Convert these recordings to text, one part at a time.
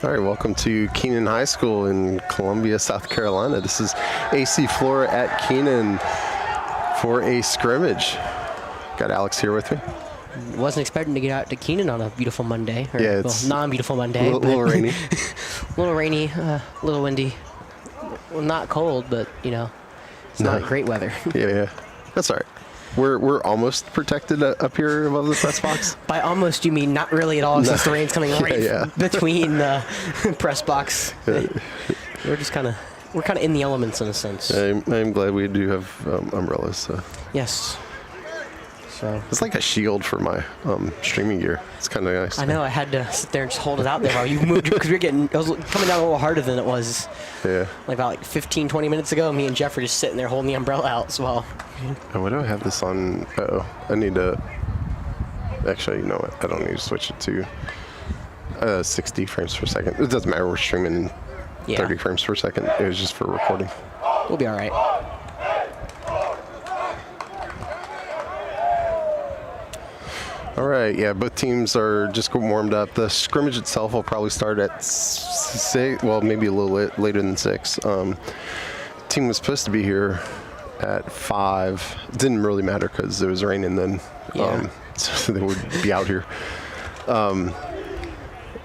All right, welcome to Keenan High School in Columbia, South Carolina. This is AC Flora at Keenan for a scrimmage. Got Alex here with me. Wasn't expecting to get out to Keenan on a beautiful Monday. Or, yeah, it's non-beautiful Monday. A little rainy. A little rainy, a little windy. Well, not cold, but, you know, it's not great weather. Yeah. That's all right. We're almost protected up here above the press box. By almost, you mean not really at all, since the rain's coming right between the press box. We're just kind of in the elements in a sense. I'm glad we do have umbrellas. So. Yes. So it's like a shield for my streaming gear. It's kind of nice. I know. I had to sit there and just hold it out there while you moved, because it was coming down a little harder than it was. Yeah. Like 15, 20 minutes ago, me and Jeff were just sitting there holding the umbrella out as well. Oh, why do I have this on? I need to. Actually, you know what? I don't need to switch it to 60 frames per second. It doesn't matter. We're streaming 30 frames per second. It was just for recording. We'll be all right. All right, yeah, both teams are just warmed up. The scrimmage itself will probably start at 6, well, maybe a little later than 6. Team was supposed to be here at 5. It didn't really matter because it was raining then, so they would be out here.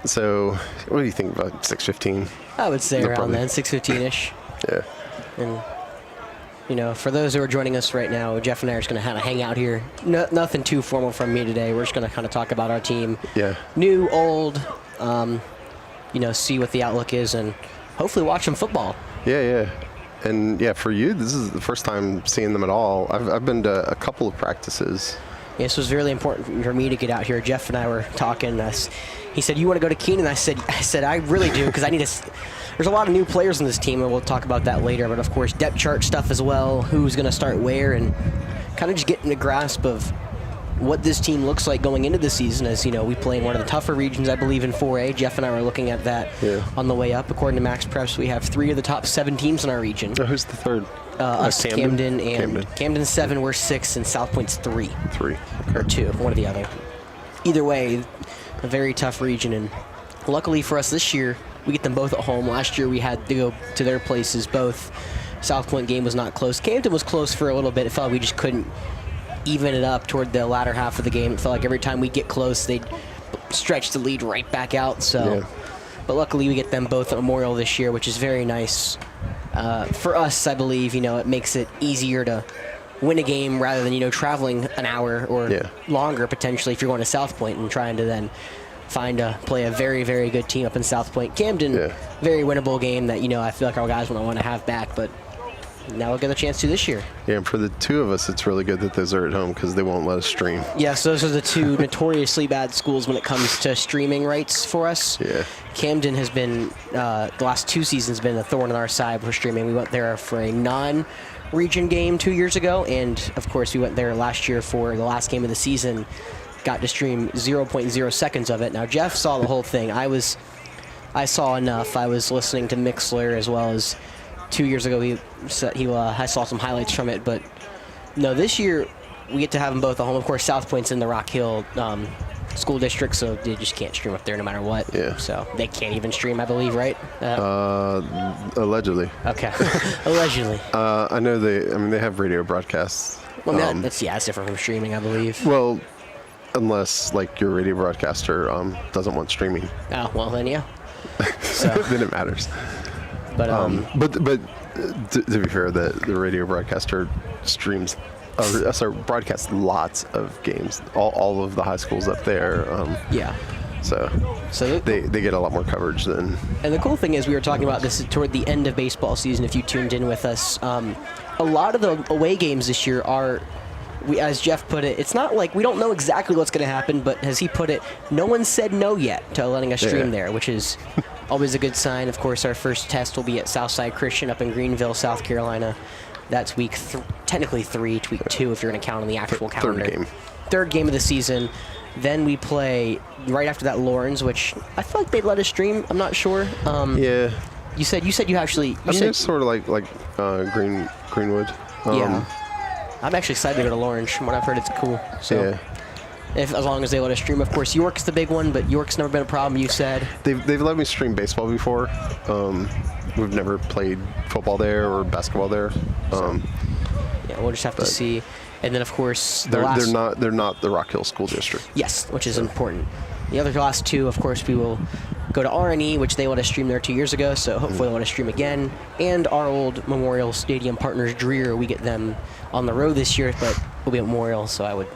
So what do you think about 6:15? I would say around then, 6:15-ish. Yeah. And you know, for those who are joining us right now, Jeff and I are just going to kind of hang out here. Nothing too formal from me today. We're just going to kind of talk about our team. Yeah. New, old, you know, see what the outlook is, and hopefully watch some football. Yeah. And, yeah, for you, this is the first time seeing them at all. I've been to a couple of practices. Yeah, this was really important for me to get out here. Jeff and I were talking. He said, "You want to go to Keenan?" I said, I really do, because I need to. There's a lot of new players in this team, and we'll talk about that later. But, of course, depth chart stuff as well, who's going to start where, and kind of just getting a grasp of what this team looks like going into the season. As, you know, we play in one of the tougher regions, I believe, in 4A. Jeff and I were looking at that on the way up. According to Max Preps, we have 3 of the top 7 teams in our region. Oh, who's the third? Us, Camden, and Camden's 7, we're 6, and South Point's 3. 3. Or 2, one or the other. Either way, a very tough region, and luckily for us this year, we get them both at home. Last year we had to go to their places both. South Point game was not close. Camden was close for a little bit. It felt like we just couldn't even it up toward the latter half of the game. It felt like every time we get close, they'd stretch the lead right back out. So, but luckily we get them both at Memorial this year, which is very nice. For us, I believe, you know, it makes it easier to win a game rather than, you know, traveling an hour or longer potentially if you're going to South Point and trying to then play a very, very good team up in South Point. Camden, very winnable game that, you know, I feel like our guys want to have back, but now we'll get a chance to this year. Yeah, and for the 2 of us, it's really good that those are at home because they won't let us stream. Yes, those are the 2 notoriously bad schools when it comes to streaming rights for us. Yeah. Camden has been, the last 2 seasons, been a thorn in our side for streaming. We went there for a non-region game 2 years ago, and, of course, we went there last year for the last game of the season. Got to stream 0.0 seconds of it. Now, Jeff saw the whole thing. I saw enough. I was listening to Mixler as well as 2 years ago. I saw some highlights from it. But, no, this year we get to have them both at home. Of course, South Point's in the Rock Hill school district, so they just can't stream up there no matter what. Yeah. So they can't even stream, I believe, right? Allegedly. Okay. Allegedly. I know they have radio broadcasts. Well, that's different from streaming, I believe. Well, unless, like, your radio broadcaster doesn't want streaming. Oh, well, then, yeah. So. Then it matters. But to be fair, the radio broadcaster broadcasts lots of games. All of the high schools up there. So they get a lot more coverage than. And the cool thing is, we were talking about this toward the end of baseball season, if you tuned in with us. A lot of the away games this year are, as Jeff put it, it's not like we don't know exactly what's going to happen, but as he put it, no one said no yet to letting us stream there, which is always a good sign. Of course, our first test will be at Southside Christian up in Greenville, South Carolina. That's week technically 3, week 2 if you're going to count on the actual calendar. Third game of the season. Then we play right after that Lawrence, which I feel like they'd let us stream. I'm not sure. Yeah. You said you actually. It's sort of like Greenwood. Yeah. I'm actually excited to go to Lawrence. From what I've heard, it's cool. So. as long as they let us stream. Of course, York's the big one, but York's never been a problem, you said. They've let me stream baseball before. We've never played football there or basketball there. Yeah, we'll just have to see. And then, of course, they're not the Rock Hill School District. Yes, which is important. The other last two, of course, we will go to R&E, which they let us stream there 2 years ago, so hopefully they'll let us stream again. And our old Memorial Stadium partners, Dreer, we get them on the road this year, but we'll be at Memorial, so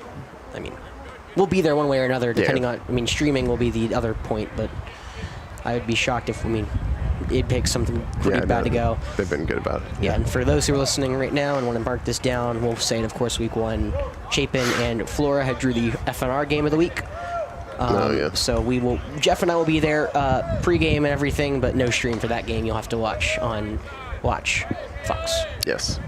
we'll be there one way or another, depending on, streaming will be the other point, but I would be shocked if, it'd take something pretty bad to go. They've been good about it. Yeah, and for those who are listening right now and want to mark this down, we'll say it, of course, week 1, Chapin and Flora had drew the FNR game of the week. So Jeff and I will be there pregame and everything, but no stream for that game. You'll have to watch Fox. Yes.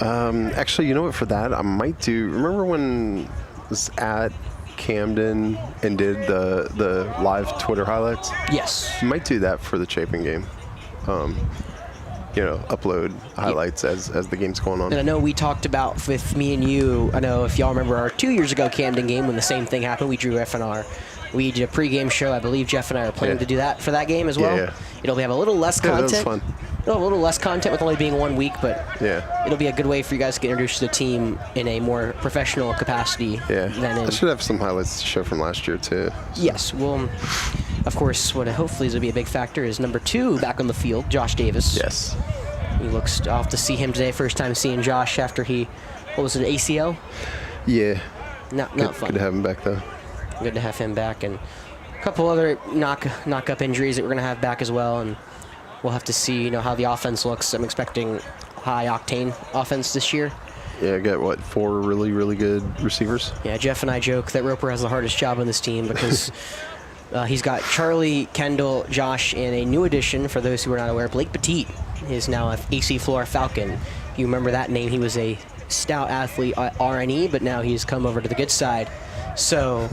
Actually, you know what? For that, I might do. Remember when I was at Camden and did the live Twitter highlights? Yes. I might do that for the Chapin game. Upload highlights as the game's going on. And I know we talked about with me and you, I know if y'all remember our 2 years ago Camden game when the same thing happened, we drew FNR. We did a pregame show. I believe Jeff and I are planning to do that for that game as well. Yeah. It'll have a little less content. That was fun. A little less content with only being 1 week, but yeah, it'll be a good way for you guys to get introduced to the team in a more professional capacity. I should have some highlights to show from last year too. So. Yes, well, of course, what hopefully is going to be a big factor is number 2 back on the field, Josh Davis. Yes. I'll have to see him today. First time seeing Josh after what was it, ACL? Yeah. Not fun. Good to have him back though. Good to have him back, and a couple other knock-up injuries that we're going to have back as well, and we'll have to see how the offense looks. I'm expecting high-octane offense this year. Yeah, I got 4 really, really good receivers. Yeah, Jeff and I joke that Roper has the hardest job on this team because he's got Charlie, Kendall, Josh, and a new addition, for those who are not aware, Blake Petit is now an AC Flora Falcon. You remember that name. He was a stout athlete at R&E, but now he's come over to the good side. So,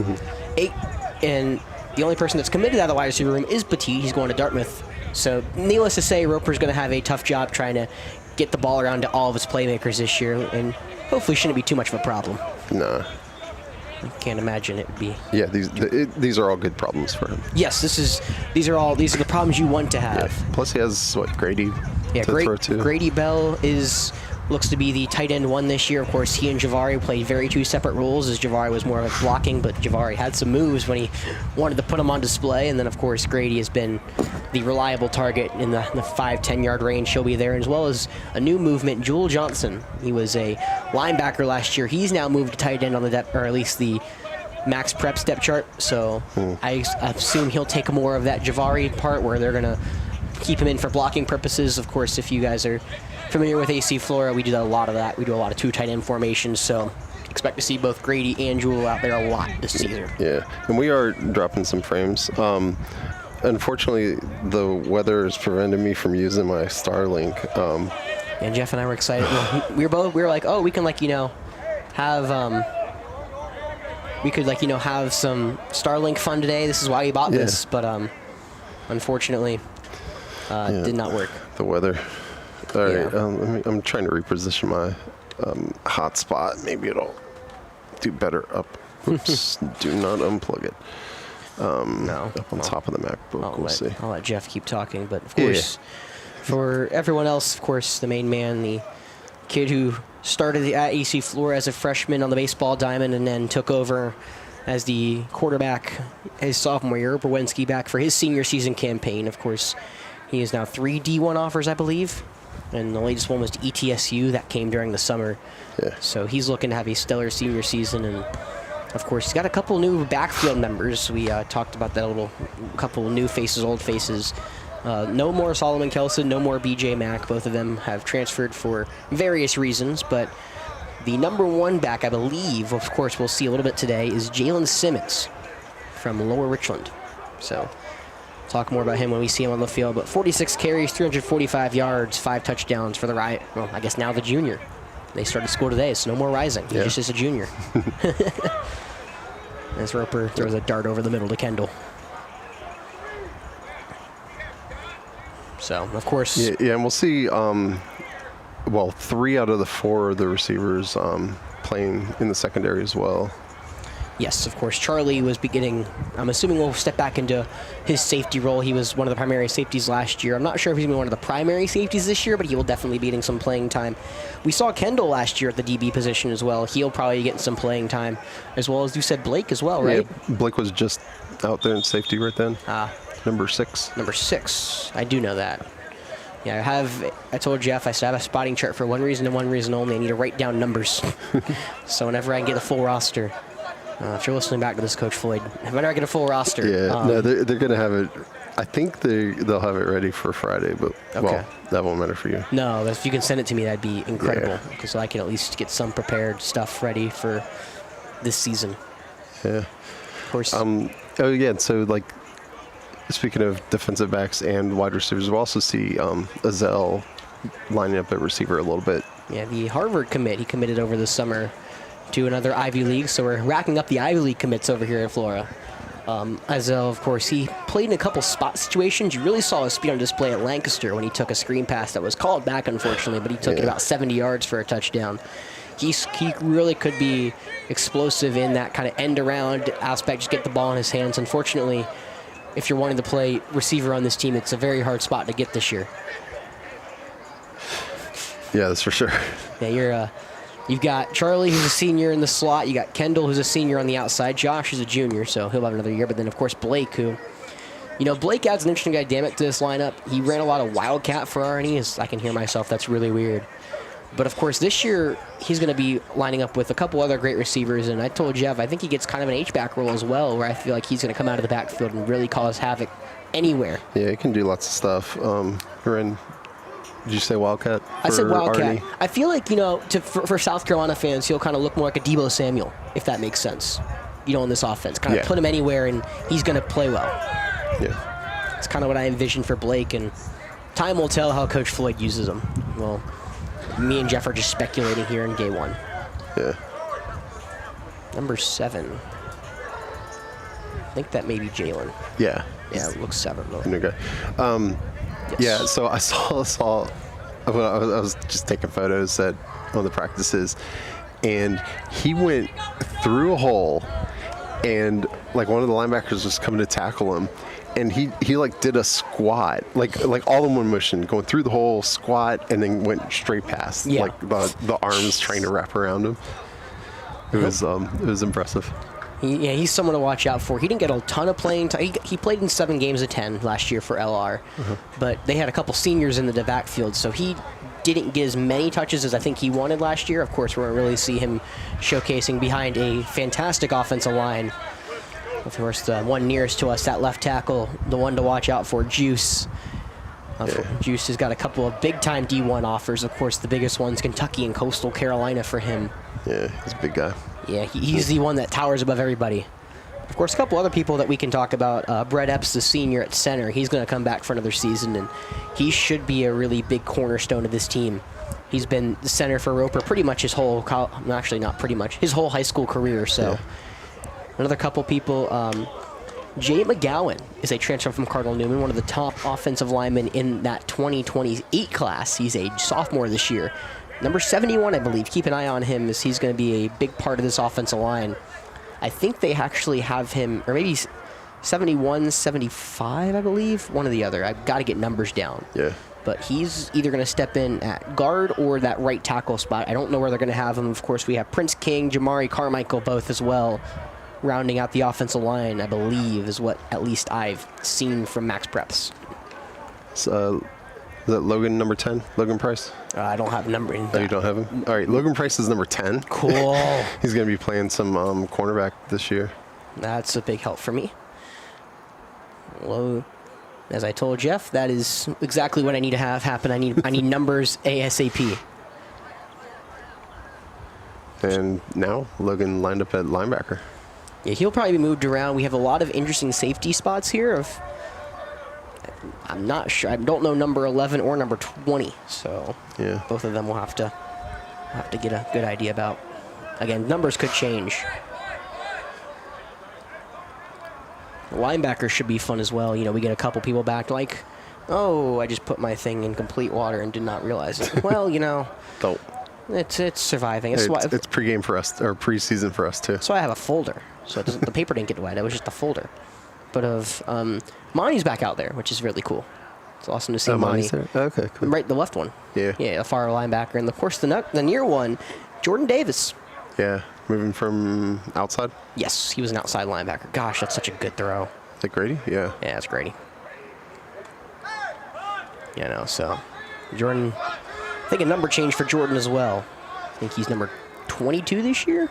and the only person that's committed out of the wide receiver room is Petit. He's going to Dartmouth. So, needless to say, Roper's going to have a tough job trying to get the ball around to all of his playmakers this year, and hopefully shouldn't be too much of a problem. No. I can't imagine it would be. Yeah, these are all good problems for him. Yes, these are the problems you want to have. Yeah. Plus, he has Grady to throw to. Grady Bell looks to be the tight end 1 this year. Of course, he and Javari played very 2 separate roles, as Javari was more of a blocking, but Javari had some moves when he wanted to put them on display. And then, of course, Grady has been the reliable target in the 5-10 yard range. He'll be there, as well as a new movement, Jewel Johnson. He was a linebacker last year. He's now moved to tight end on the depth, or at least the max prep step chart. So I assume he'll take more of that Javari part, where they're going to keep him in for blocking purposes. Of course, if you guys are familiar with AC Flora, we do a lot of that. We do a lot of 2 tight end formations, so expect to see both Grady and Jewel out there a lot this season. Yeah, and we are dropping some frames. Unfortunately, the weather has prevented me from using my Starlink. And Jeff and I were excited. We were like, oh, we can have have some Starlink fun today. This is why we bought this, but unfortunately, did not work. The weather. All right, I'm trying to reposition my hotspot. Maybe it'll do better up. Oops, do not unplug it. No. Up on top of the MacBook, we'll see. I'll let Jeff keep talking, but of course, for everyone else, of course, the main man, the kid who started at AC Flora as a freshman on the baseball diamond and then took over as the quarterback his sophomore year, Berwinski, back for his senior season campaign. Of course, he has now 3 D1 offers, I believe, and the latest one was to ETSU. That came during the summer. Yeah. So he's looking to have a stellar senior season, and of course, he's got a couple new backfield members. We talked about that a couple new faces, old faces. No more Solomon Kelson, no more BJ Mack. Both of them have transferred for various reasons, but the number 1 back, I believe, of course, we'll see a little bit today, is Jalen Simmons from Lower Richland. So talk more about him when we see him on the field. But 46 carries, 345 yards, 5 touchdowns for I guess now the junior. They started school today, so no more rising. He just is a junior. As Roper throws a dart over the middle to Kendall. So, of course. Yeah, and we'll see. well, 3 out of the 4 of the receivers playing in the secondary as well. Yes, of course. Charlie was beginning, I'm assuming we'll step back into his safety role. He was one of the primary safeties last year. I'm not sure if he's going to be one of the primary safeties this year, but he will definitely be getting some playing time. We saw Kendall last year at the DB position as well. He'll probably get some playing time, as well as you said Blake as well, right? Yeah, Blake was just out there in safety right then. Number 6. Number 6. I do know that. Yeah, I told Jeff, I said I have a spotting chart for one reason and one reason only. I need to write down numbers. So whenever I can get the full roster. If you're listening back to this, Coach Floyd, whenever I get a full roster. Yeah, no, they're going to have it. I think they'll have it ready for Friday, but, well, that won't matter for you. No, if you can send it to me, that'd be incredible, because I can at least get some prepared stuff ready for this season. Yeah. Of course. Oh, yeah, so, like, speaking of defensive backs and wide receivers, we'll also see Azell lining up at receiver a little bit. Yeah, the Harvard commit, he committed over the summer to another Ivy League, so we're racking up the Ivy League commits over here at Flora. Azell, of course, he played in a couple spot situations. You really saw his speed on display at Lancaster when he took a screen pass that was called back, unfortunately, but he took it about 70 yards for a touchdown. He really could be explosive in that kind of end-around aspect, just get the ball in his hands. Unfortunately, if you're wanting to play receiver on this team, it's a very hard spot to get this year. Yeah, that's for sure. Yeah, you've got Charlie, who's a senior in the slot. You got Kendall, who's a senior on the outside. Josh is a junior, so he'll have another year. But then, of course, Blake, who, Blake adds an interesting dynamic to this lineup. He ran a lot of Wildcat for R&E. I can hear myself. That's really weird. But, of course, this year, he's going to be lining up with a couple other great receivers. And I told Jeff, I think he gets kind of an H-back role as well, where I feel like he's going to come out of the backfield and really cause havoc anywhere. Yeah, he can do lots of stuff. Did you say Wildcat? I said Wildcat. Arnie? I feel like, for South Carolina fans, he'll kind of look more like a Deebo Samuel, if that makes sense, in this offense. Kind of put him anywhere, and he's going to play well. Yeah. It's kind of what I envision for Blake, and time will tell how Coach Floyd uses him. Well, me and Jeff are just speculating here in day 1. Yeah. Number 7. I think that may be Jalen. Yeah. Yeah, it looks 7, though. New guy. Yes. Yeah, so I saw I was just taking photos on the practices, and he went through a hole, and like one of the linebackers was coming to tackle him, and he like did a squat, like all in one motion, going through the hole, squat, and then went straight past, like the arms trying to wrap around him. It was impressive. He's someone to watch out for. He didn't get a ton of playing time. He played in 7 games of 10 last year for LR, but they had a couple seniors in the backfield, so he didn't get as many touches as I think he wanted last year. Of course, we're going to really see him showcasing behind a fantastic offensive line. Of course, the one nearest to us, that left tackle, the one to watch out for, Juice. Juice has got a couple of big-time D1 offers. Of course, the biggest one's Kentucky and Coastal Carolina for him. Yeah, he's a big guy. Yeah, he's the one that towers above everybody. Of course, a couple other people that we can talk about. Brett Epps, the senior at center, he's going to come back for another season, and he should be a really big cornerstone of this team. He's been the center for Roper pretty much his whole, actually not pretty much, his whole high school career. So another couple people. Jay McGowan is a transfer from Cardinal Newman, one of the top offensive linemen in that 2028 class. He's a sophomore this year. Number 71, I believe. Keep an eye on him, as he's going to be a big part of this offensive line. I think they actually have him, or maybe 71, 75, I believe. One or the other. I've got to get numbers down. Yeah. But he's either going to step in at guard or that right tackle spot. I don't know where they're going to have him. Of course, we have Prince King, Jamari Carmichael both as well, rounding out the offensive line, I believe, is what at least I've seen from Max Preps. So, is that Logan number 10? Logan Price? I don't have numbering. Oh, you don't have him? All right, Logan Price is number 10. Cool. He's going to be playing some cornerback this year. That's a big help for me. Well, as I told Jeff, that is exactly what I need to have happen. I need numbers ASAP. And now Logan lined up at linebacker. Yeah, he'll probably be moved around. We have a lot of interesting safety spots here. I'm not sure. I don't know number 11 or number 20. So both of them will have to get a good idea about. Again, numbers could change. Linebackers should be fun as well. We get a couple people back like Oh, I just put my thing in complete water and did not realize it. Well, you know, Don't. it's surviving. It's pregame for us, or preseason for us, too. That's why I have a folder, so it doesn't, the paper didn't get wet. It was just a folder. But Monty's back out there, which is really cool. It's awesome to see Monty. Monty's there? Okay, cool. Right, the left one. Yeah. Yeah, the far linebacker. And, of course, the near one, Jordan Davis. Yeah, moving from outside. Yes, he was an outside linebacker. Gosh, that's such a good throw. Is that Grady? Yeah. Yeah, that's Grady. You know, so Jordan, I think a number change for Jordan as well. I think he's number 22 this year.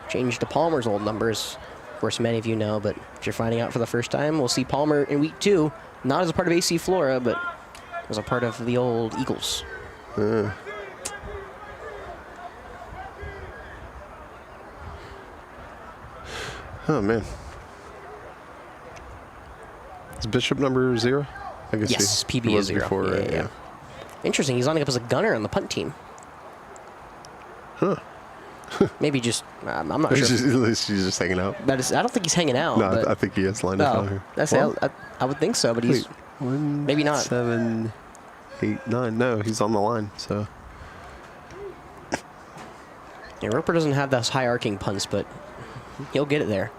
Changed to Palmer's old numbers. Of course, many of you know, but if you're finding out for the first time, we'll see Palmer in week 2, not as a part of AC Flora, but as a part of the old Eagles. Oh, man. Is Bishop number 0? I guess Yes, he PB was is 0. before, right? Yeah. Interesting. He's lining up as a gunner on the punt team. Huh. Maybe just, I'm not sure. He's just hanging out. I don't think he's hanging out. No, but I think he is lined up out here. I would think so, but he's maybe not. 7, 8, 9. No, he's on the line, so. Yeah, Roper doesn't have those high arcing punts, but he'll get it there.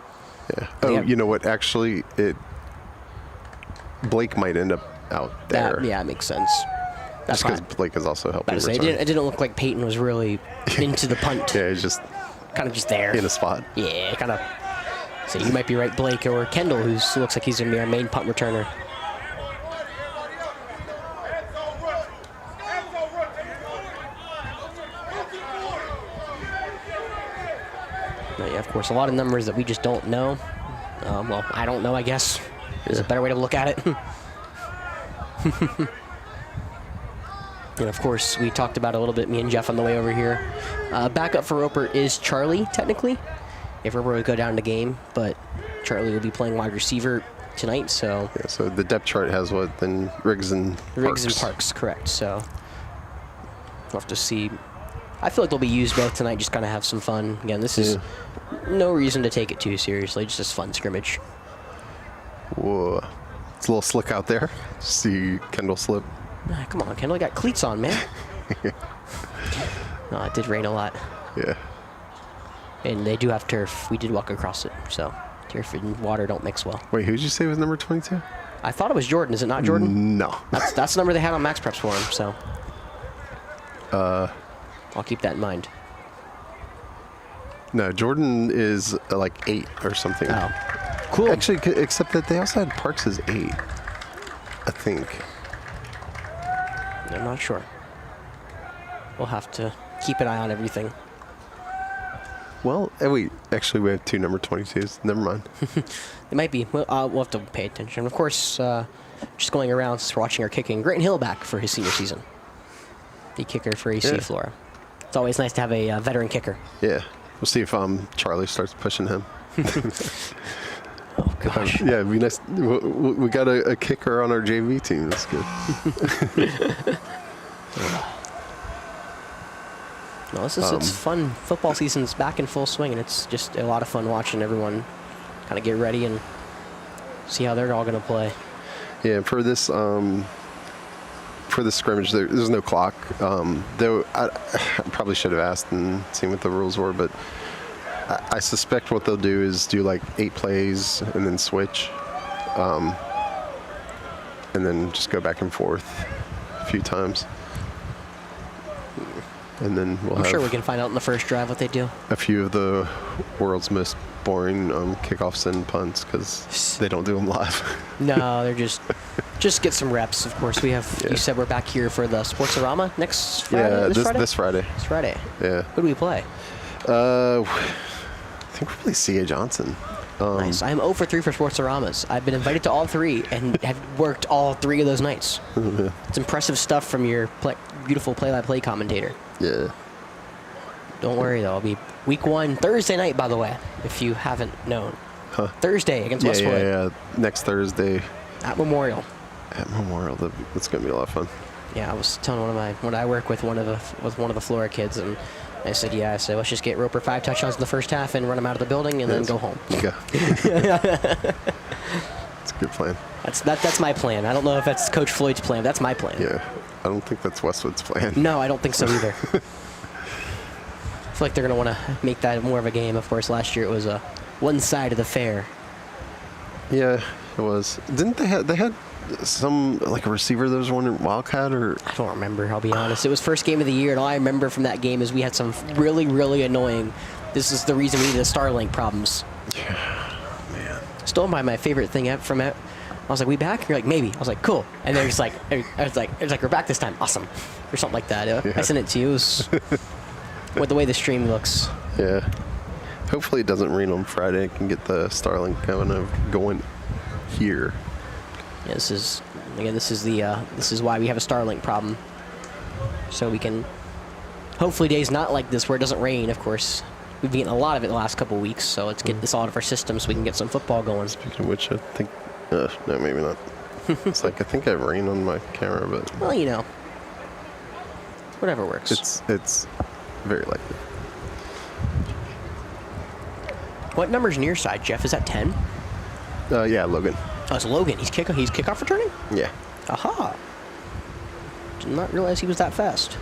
Yeah. Oh, you know what? Actually, Blake might end up out there. Yeah, it makes sense. That's just because fine. Blake is also helping It return. didn't look like Peyton was really into the punt. Yeah, he's just Kind of just there. in a spot. Yeah, kind of. So you might be right, Blake, or Kendall, who looks like he's going to be our main punt returner. But yeah, of course, a lot of numbers that we just don't know. Well, I don't know, I guess. Is a better way to look at it. And of course, we talked about it a little bit, me and Jeff on the way over here. Backup for Roper is Charlie, technically, if Roper would go down to game, but Charlie will be playing wide receiver tonight, so... Yeah, so the depth chart has what? Then Riggs and Parks, correct, so... We'll have to see. I feel like they'll be used both tonight, just kind of have some fun. Again, this is no reason to take it too seriously, just a fun scrimmage. Whoa. It's a little slick out there. See Kendall slip. Come on, Kendall, you got cleats on, man. No, it did rain a lot. Yeah. And they do have turf. We did walk across it, so turf and water don't mix well. Wait, who did you say was number 22? I thought it was Jordan. Is it not Jordan? No. That's the number they had on Max Preps for him, so. I'll keep that in mind. No, Jordan is like 8 or something. Oh, cool. Actually, except that they also had Parks as 8, I think. I'm not sure. We'll have to keep an eye on everything. Well, wait, actually we have 2 number 22s. Never mind. It might be. We'll have to pay attention. Of course, just going around since we're watching our kicking, Grant Hill back for his senior season. The kicker for AC Flora. It's always nice to have a veteran kicker. Yeah. We'll see if Charlie starts pushing him. Oh, gosh. Yeah, it'd be nice. We got a kicker on our JV team. That's good. No, it's fun. Football season's back in full swing, and it's just a lot of fun watching everyone kind of get ready and see how they're all going to play. Yeah, for this scrimmage, there's no clock. Though I probably should have asked and seen what the rules were, but I suspect what they'll do is do like 8 plays and then switch, and then just go back and forth a few times. And then I'm sure we can find out in the first drive what they do. A few of the world's most boring kickoffs and punts because they don't do them live. No, they're just get some reps. Of course, we have. Yeah. You said we're back here for the Sportsorama next Friday. Yeah, this Friday. This Friday. This Friday. Yeah. Who do we play? I think we play C.A. Johnson. Nice. I'm 0 for 3 for Sportsoramas. I've been invited to all 3 and have worked all 3 of those nights. It's impressive stuff from your beautiful play-by-play commentator. Yeah. Don't worry, though. I'll be week 1, Thursday night, by the way, if you haven't known. Huh. Thursday against Westwood. Yeah. Next Thursday. At Memorial. That's going to be a lot of fun. Yeah, I was telling when I work with one of the Flora kids, and I said, let's just get Roper 5 touchdowns in the first half and run him out of the building and then go home. Yeah. It's a good plan. That's my plan. I don't know if that's Coach Floyd's plan. That's my plan. Yeah. I don't think that's Westwood's plan. No, I don't think so either. I feel like they're going to want to make that more of a game. Of course, last year it was a one side of the fair. Yeah, it was. Didn't they had some, like a receiver that was running Wildcat or? I don't remember, I'll be honest. It was first game of the year, and all I remember from that game is we had some really, really annoying, this is the reason we needed the Starlink problems. Yeah, man. Still my favorite thing from it. I was like, we back? You're like, maybe. I was like, cool. And they're just like, it's like, we're back this time. Awesome. Or something like that. Yeah. I sent it to you. It was with the way the stream looks. Yeah. Hopefully it doesn't rain on Friday. I can get the Starlink going here. Yeah, this is why we have a Starlink problem. So we can, hopefully days not like this where it doesn't rain, of course. We've been getting a lot of it the last couple of weeks, so let's get this out of our system so we can get some football going. Speaking of which, I think, no, maybe not. It's like, I think I have rain on my camera, but. Well, you know, whatever works. It's very likely. What number's near side, Jeff? Is that 10? Yeah, Logan. Oh, it's Logan. He's kickoff returning? Yeah. Aha. Did not realize he was that fast.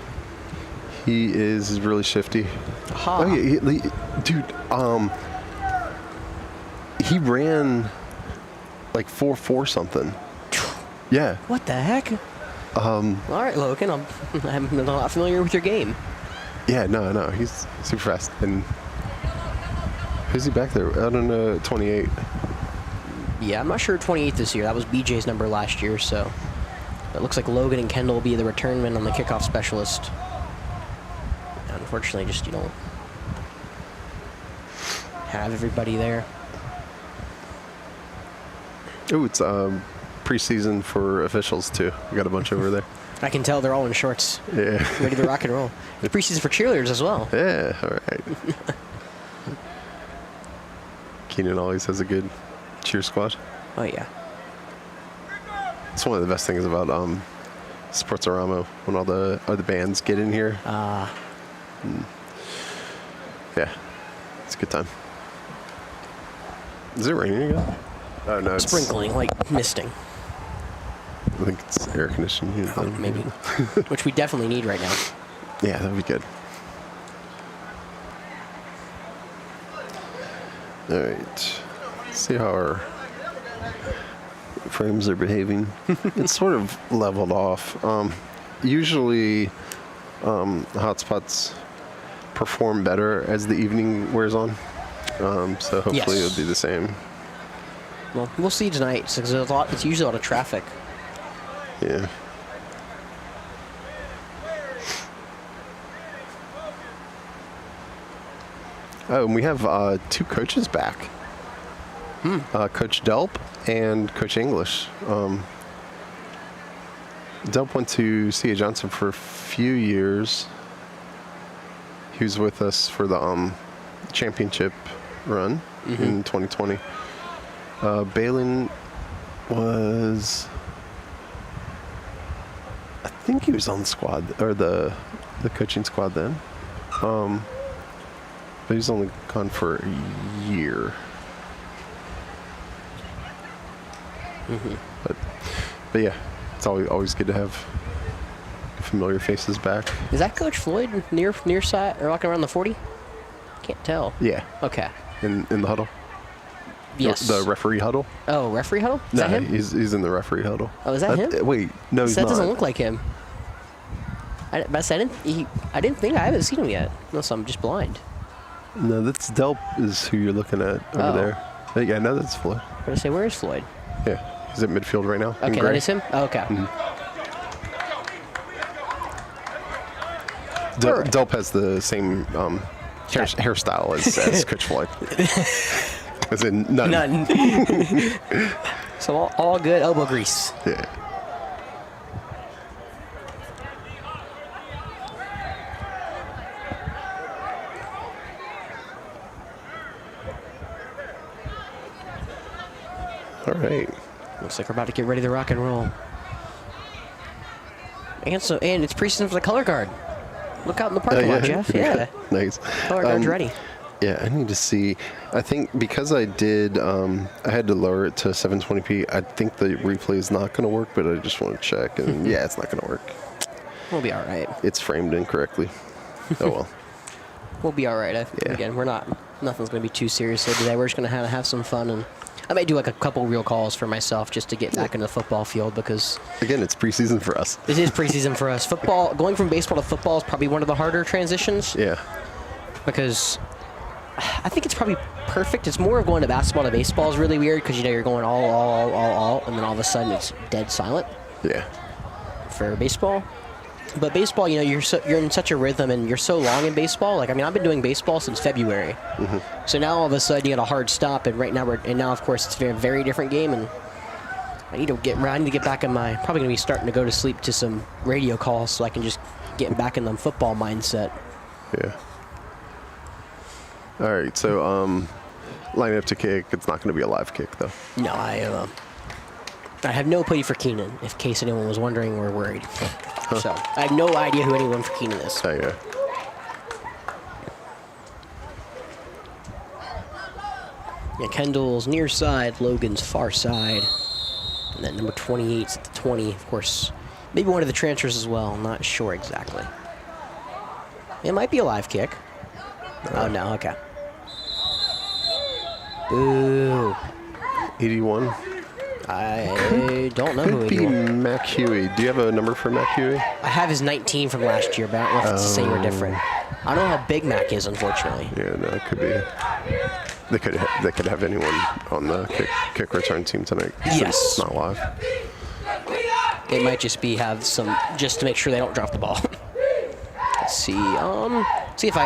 He is really shifty. Aha. Oh yeah, dude. He ran like 4.4 something. Yeah. What the heck? All right, Logan. I'm not familiar with your game. Yeah, no, he's super fast. And who's he back there? I don't know, 28. Yeah, I'm not sure 28 this year. That was BJ's number last year, so it looks like Logan and Kendall will be the returnmen on the kickoff specialist. Unfortunately, just you don't have everybody there. Oh, it's preseason for officials too. We got a bunch over there. I can tell they're all in shorts. Yeah. Ready to rock and roll. It's preseason for cheerleaders as well. Yeah, all right. Keenan always has a good cheer squad. Oh, yeah. It's one of the best things about Sportsorama when all the other bands get in here. Yeah, it's a good time. Is it raining again? Oh, no, it's Sprinkling, like misting. I think it's air conditioning. Oh, maybe. Which we definitely need right now. Yeah, that would be good. All right. Let's see how our frames are behaving. It's sort of leveled off. Usually, hotspots perform better as the evening wears on. So hopefully it'll be the same. Well, we'll see tonight, because it's usually a lot of traffic. Yeah. Oh, and we have two coaches back. Coach Delp and Coach English. Delp went to C.A. Johnson for a few years. He was with us for the championship run in 2020. Balin was, I think he was on the squad, or the coaching squad then. But he's only gone for a year. But yeah, it's always good to have familiar faces back. Is that Coach Floyd near side or walking around the 40? Can't tell. Yeah. Okay. In the huddle. Yes. The referee huddle. Oh, referee huddle? Is No, that him? he's in the referee huddle. Oh, is that him? Wait, no, he's That not. doesn't look like him. I didn't think I haven't seen him yet, unless I'm just blind. No, that's Delp is who you're looking at over there. Yeah, no, that's Floyd. I'm gonna say, where is Floyd? Yeah, he's at midfield right now. in Okay, gray. that is him. Oh, okay. Delp has the same hairstyle as Coach Floyd. As in none. None. So all good elbow grease. Yeah. All right. Looks like we're about to get ready to rock and roll. And it's preseason for the color guard. Look out in the parking lot, Jeff. Yeah. Nice. Color guard's ready. Yeah, I need to see. I think because I did, I had to lower it to 720p. I think the replay is not going to work, but I just want to check. And yeah, it's not going to work. We'll be all right. It's framed incorrectly. Oh, well. We'll be all right. Again, nothing's going to be too serious today. We're just going to have some fun, and I may do like a couple real calls for myself just to get back into the football field because... Again, it's preseason for us. It is preseason for us. Football, going from baseball to football is probably one of the harder transitions. Yeah. Because I think it's probably perfect. It's more of going to basketball to baseball is really weird because, you're going all, and then all of a sudden it's dead silent. Yeah. For baseball. But baseball, you're in such a rhythm and you're so long in baseball. Like, I've been doing baseball since February. Mm-hmm. So now all of a sudden you got a hard stop, and now of course it's a very, very different game, and I need to get back in my, probably going to be starting to go to sleep to some radio calls so I can just get back in the football mindset. Yeah. All right, so line up to kick. It's not going to be a live kick, though. No, I have no play for Keenan, in case anyone was wondering or worried. So I have no idea who anyone for Keenan is. Oh, yeah. Yeah, Kendall's near side, Logan's far side. And then number 28's at the 20, of course. Maybe one of the transfers as well. I'm not sure exactly. It might be a live kick. Oh, no, okay. Boo. 81. I don't know Could who he be is. Mac Huey. Do you have a number for Mac Huey? I have his 19 from last year, but I don't know if it's the same or different. I don't know how big Mac is, unfortunately. Yeah, no, it could be. They could have anyone on the kick return team tonight. Yes. It's not live. It might just be just to make sure they don't drop the ball. Let's see. See if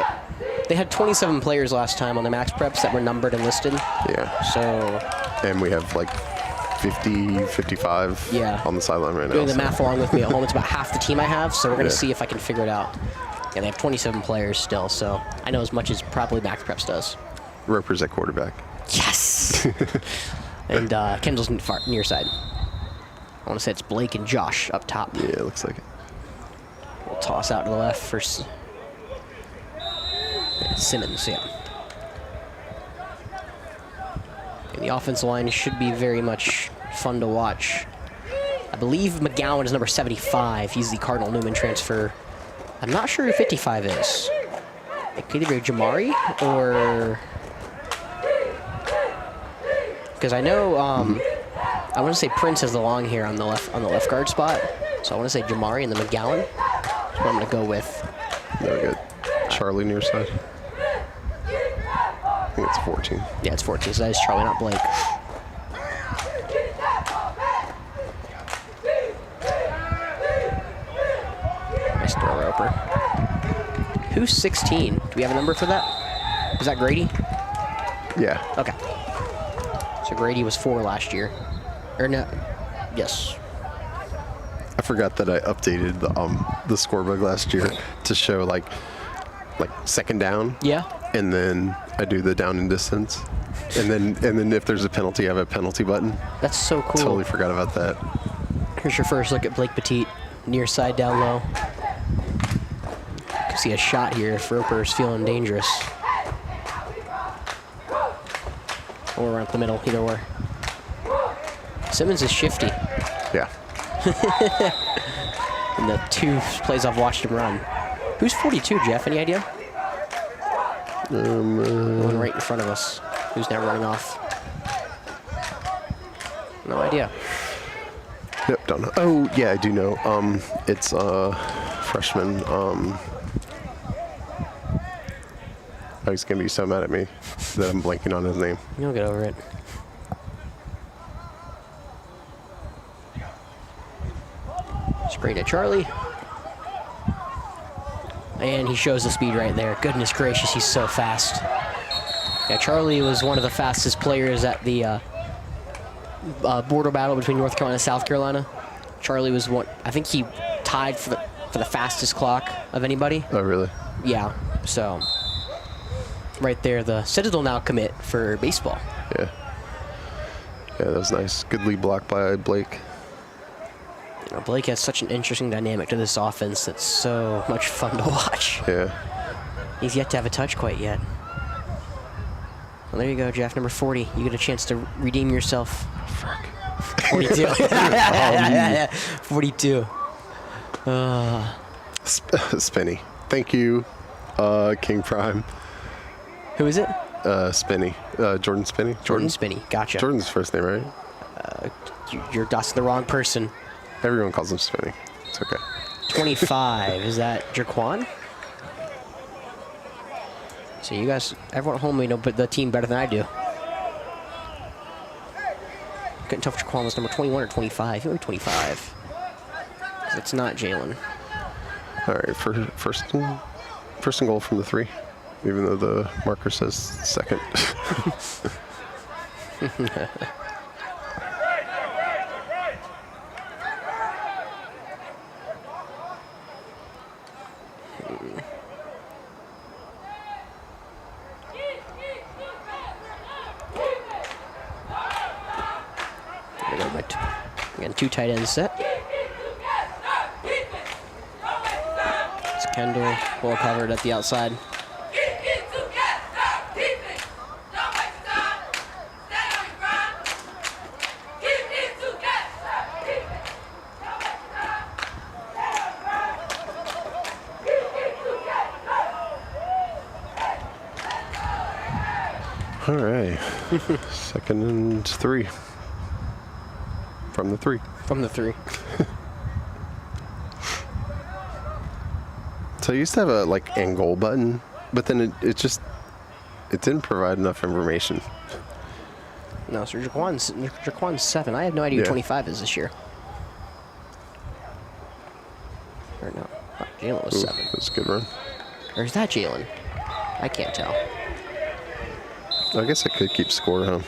they had 27 players last time on the max preps that were numbered and listed. Yeah. So. And we have like 50, 55 on the sideline right now. Doing the math along with me at home, it's about half the team I have, so we're going to see if I can figure it out. Yeah, they have 27 players still, so I know as much as probably max preps does. Roper's at quarterback. Yes! And Kendall's near side. I want to say it's Blake and Josh up top. Yeah, it looks like it. We'll toss out to the left for Simmons, yeah. And the offensive line should be very much fun to watch. I believe McGowan is number 75. He's the Cardinal Newman transfer. I'm not sure who 55 is. It could either be Jamari or... Because I know, I want to say Prince has the long hair on the left guard spot. So I want to say Jamari and then McGowan. That's what I'm going to go with. There we go. Charlie near side. I think it's 14. Yeah, it's 14, so that is Charlie, not Blake. Nice throw, Roper. Who's 16? Do we have a number for that? Is that Grady? Yeah. Okay. So Grady was 4 last year. Or no? Yes. I forgot that I updated the scorebook last year to show like second down. Yeah. And then I do the down and distance. And then if there's a penalty, I have a penalty button. That's so cool. Totally forgot about that. Here's your first look at Blake Petit, near side down low. You can see a shot here if Roper's feeling dangerous. Or around the middle, either or. Simmons is shifty. Yeah. In the 2 plays I've watched him run. Who's 42, Jeff? Any idea? The one right in front of us, who's now running off. No idea. Yep, don't know. Oh, yeah, I do know. It's freshman. Oh, he's going to be so mad at me that I'm blanking on his name. You'll get over it. Straight at Charlie. And he shows the speed right there. Goodness gracious, he's so fast. Yeah, Charlie was one of the fastest players at the border battle between North Carolina and South Carolina. Charlie was one. I think he tied for the fastest clock of anybody. Oh, really? Yeah. So right there, the Citadel now commit for baseball. Yeah. Yeah, that was nice. Good lead block by Blake. Blake has such an interesting dynamic to this offense that's so much fun to watch. Yeah. He's yet to have a touch quite yet. Well, there you go, Jeff. Number 40. You get a chance to redeem yourself. Frick. 42. 42. Spinny. Thank you, King Prime. Who is it? Spinny. Jordan Spinny. Jordan Spinney. Gotcha. Jordan's first name, right? You're asking the wrong person. Everyone calls him Spinny. It's okay. 25. Is that Jaquan? So you guys, everyone at home may know the team better than I do. Couldn't tell if Jaquan was number 21 or 25. He was 25. Because it's not Jalen. All right, first and goal from the 3, even though the marker says second. Again, 2 tight ends set. It's Kendall, well covered at the outside. All right, 2nd and 3. From the 3. From the 3. So I used to have a end goal button, but then it didn't provide enough information. No, so Jaquan's 7. I have no idea who 25 is this year. Or no, Jalen was 7. That's a good run. Or is that Jalen? I can't tell. I guess I could keep score, huh?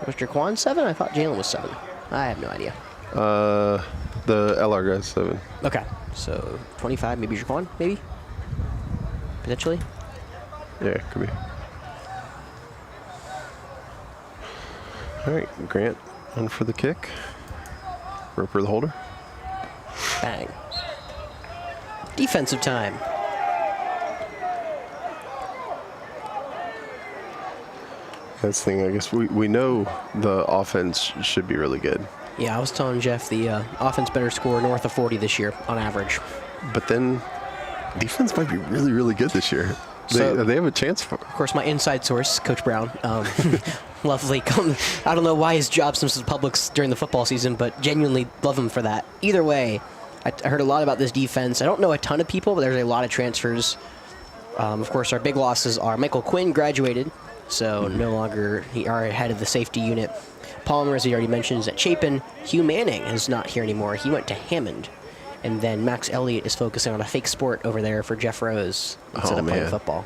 Was Jaquan 7? I thought Jalen was 7. I have no idea. The LR guy's 7. Okay, so 25, maybe Jaquan, maybe? Potentially? Yeah, it could be. All right, Grant on for the kick. Roper the holder. Bang. Defensive time. That's the thing, I guess we know the offense should be really good. Yeah, I was telling Jeff the offense better score north of 40 this year on average. But then defense might be really, really good this year. They have a chance for it. Of course, my inside source, Coach Brown, lovely. I don't know why his job since the Publix during the football season, but genuinely love him for that. Either way, I heard a lot about this defense. I don't know a ton of people, but there's a lot of transfers. Of course, our big losses are Michael Quinn graduated, so no longer our head of the safety unit. Palmer, as he already mentioned, is at Chapin. Hugh Manning is not here anymore. He went to Hammond. And then Max Elliott is focusing on a fake sport over there for Jeff Rose instead of playing football.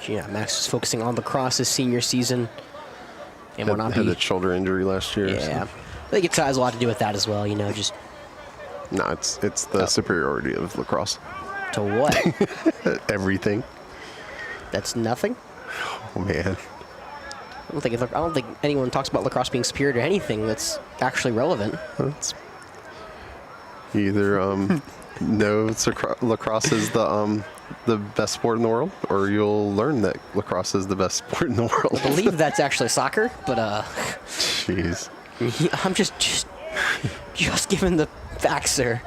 Yeah, Max is focusing on lacrosse his senior season. And will not had a shoulder injury last year. Yeah. So. I think it has a lot to do with that as well, just... No, it's the superiority of lacrosse. To what? Everything. That's nothing? Oh, man. I don't think anyone talks about lacrosse being superior to anything that's actually relevant. That's either lacrosse is the best sport in the world, or you'll learn that lacrosse is the best sport in the world. I believe that's actually soccer, but Jeez. I'm just giving the facts, sir.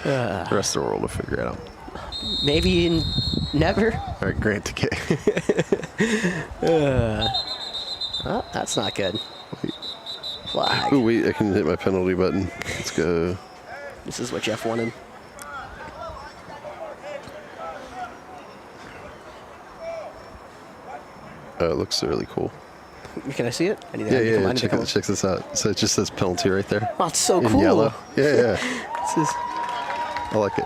The rest of the world will figure it out. Maybe never. All right, Grant to kick. Oh, that's not good. Flag. Oh, wait, I can hit my penalty button. Let's go. This is what Jeff wanted. It looks really cool. Can I see it? Yeah. Check this out. So it just says penalty right there. Oh, it's so in cool. Yellow. Yeah. I like it.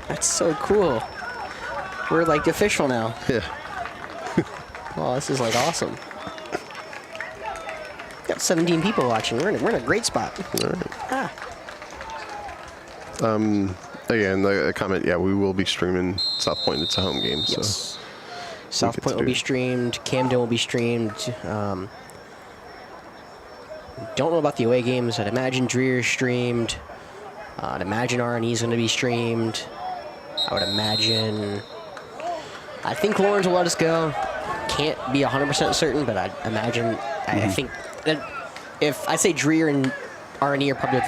That's so cool. We're like official now. Yeah. Oh, this is awesome. Got 17 people watching. We're in a great spot. All right. Again, a comment. Yeah, we will be streaming South Point. It's a home game. Yes. So South Point will be streamed. Camden will be streamed. Don't know about the away games. I'd imagine Dreer streamed. I'd imagine R&E is going to be streamed. I would imagine... I think Lawrence will let us go. Can't be 100% certain, but I'd imagine... I think that if I say Dreer and R&E are probably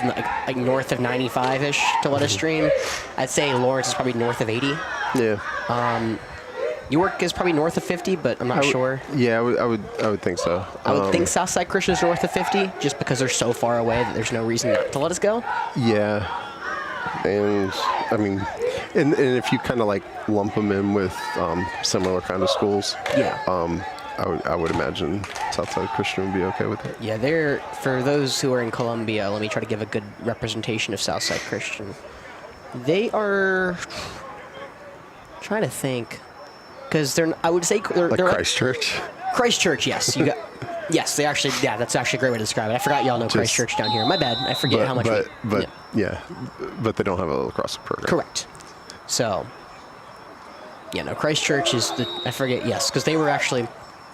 like north of 95-ish to let us stream, I'd say Lawrence is probably north of 80. Yeah. York is probably north of 50, but I'm not sure. Yeah, I would think so. I would think Southside Christian is north of 50, just because they're so far away that there's no reason not to let us go. Yeah. And, I mean, and if you kind of like lump them in with similar kind of schools, Yeah. I would imagine Southside Christian would be okay with it. Yeah, they're, for those who are in Columbia, let me try to give a good representation of Southside Christian. They are, trying to think, because they're, I would say, they're Christchurch? Christchurch, yes. You got, yes, they actually, yeah, that's actually a great way to describe it. I forgot y'all know Christchurch down here. My bad. I forget how much. But they don't have a lacrosse program. Correct. So, yeah, no, Christchurch is the, I forget, yes, because they were actually,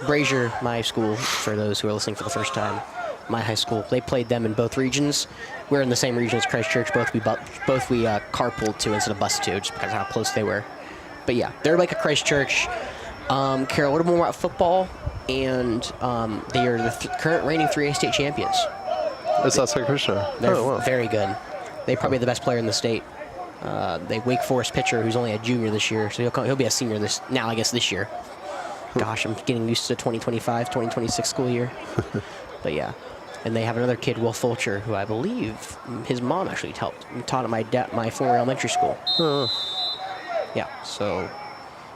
Brazier, my school, for those who are listening for the first time, my high school, they played them in both regions. We're in the same region as Christchurch. Both we carpooled to instead of bused to, just because of how close they were. But yeah, they're like a Christchurch. Carol, a little more about football, and they are the current reigning 3A state champions. That's Southside Christian. They're very good. They're probably the best player in the state. They Wake Forest pitcher who's only a junior this year, so he'll be a senior this year. Gosh, I'm getting used to the 2025, 2026 school year. But yeah, and they have another kid, Will Fulcher, who I believe his mom actually taught at my former elementary school. Yeah, so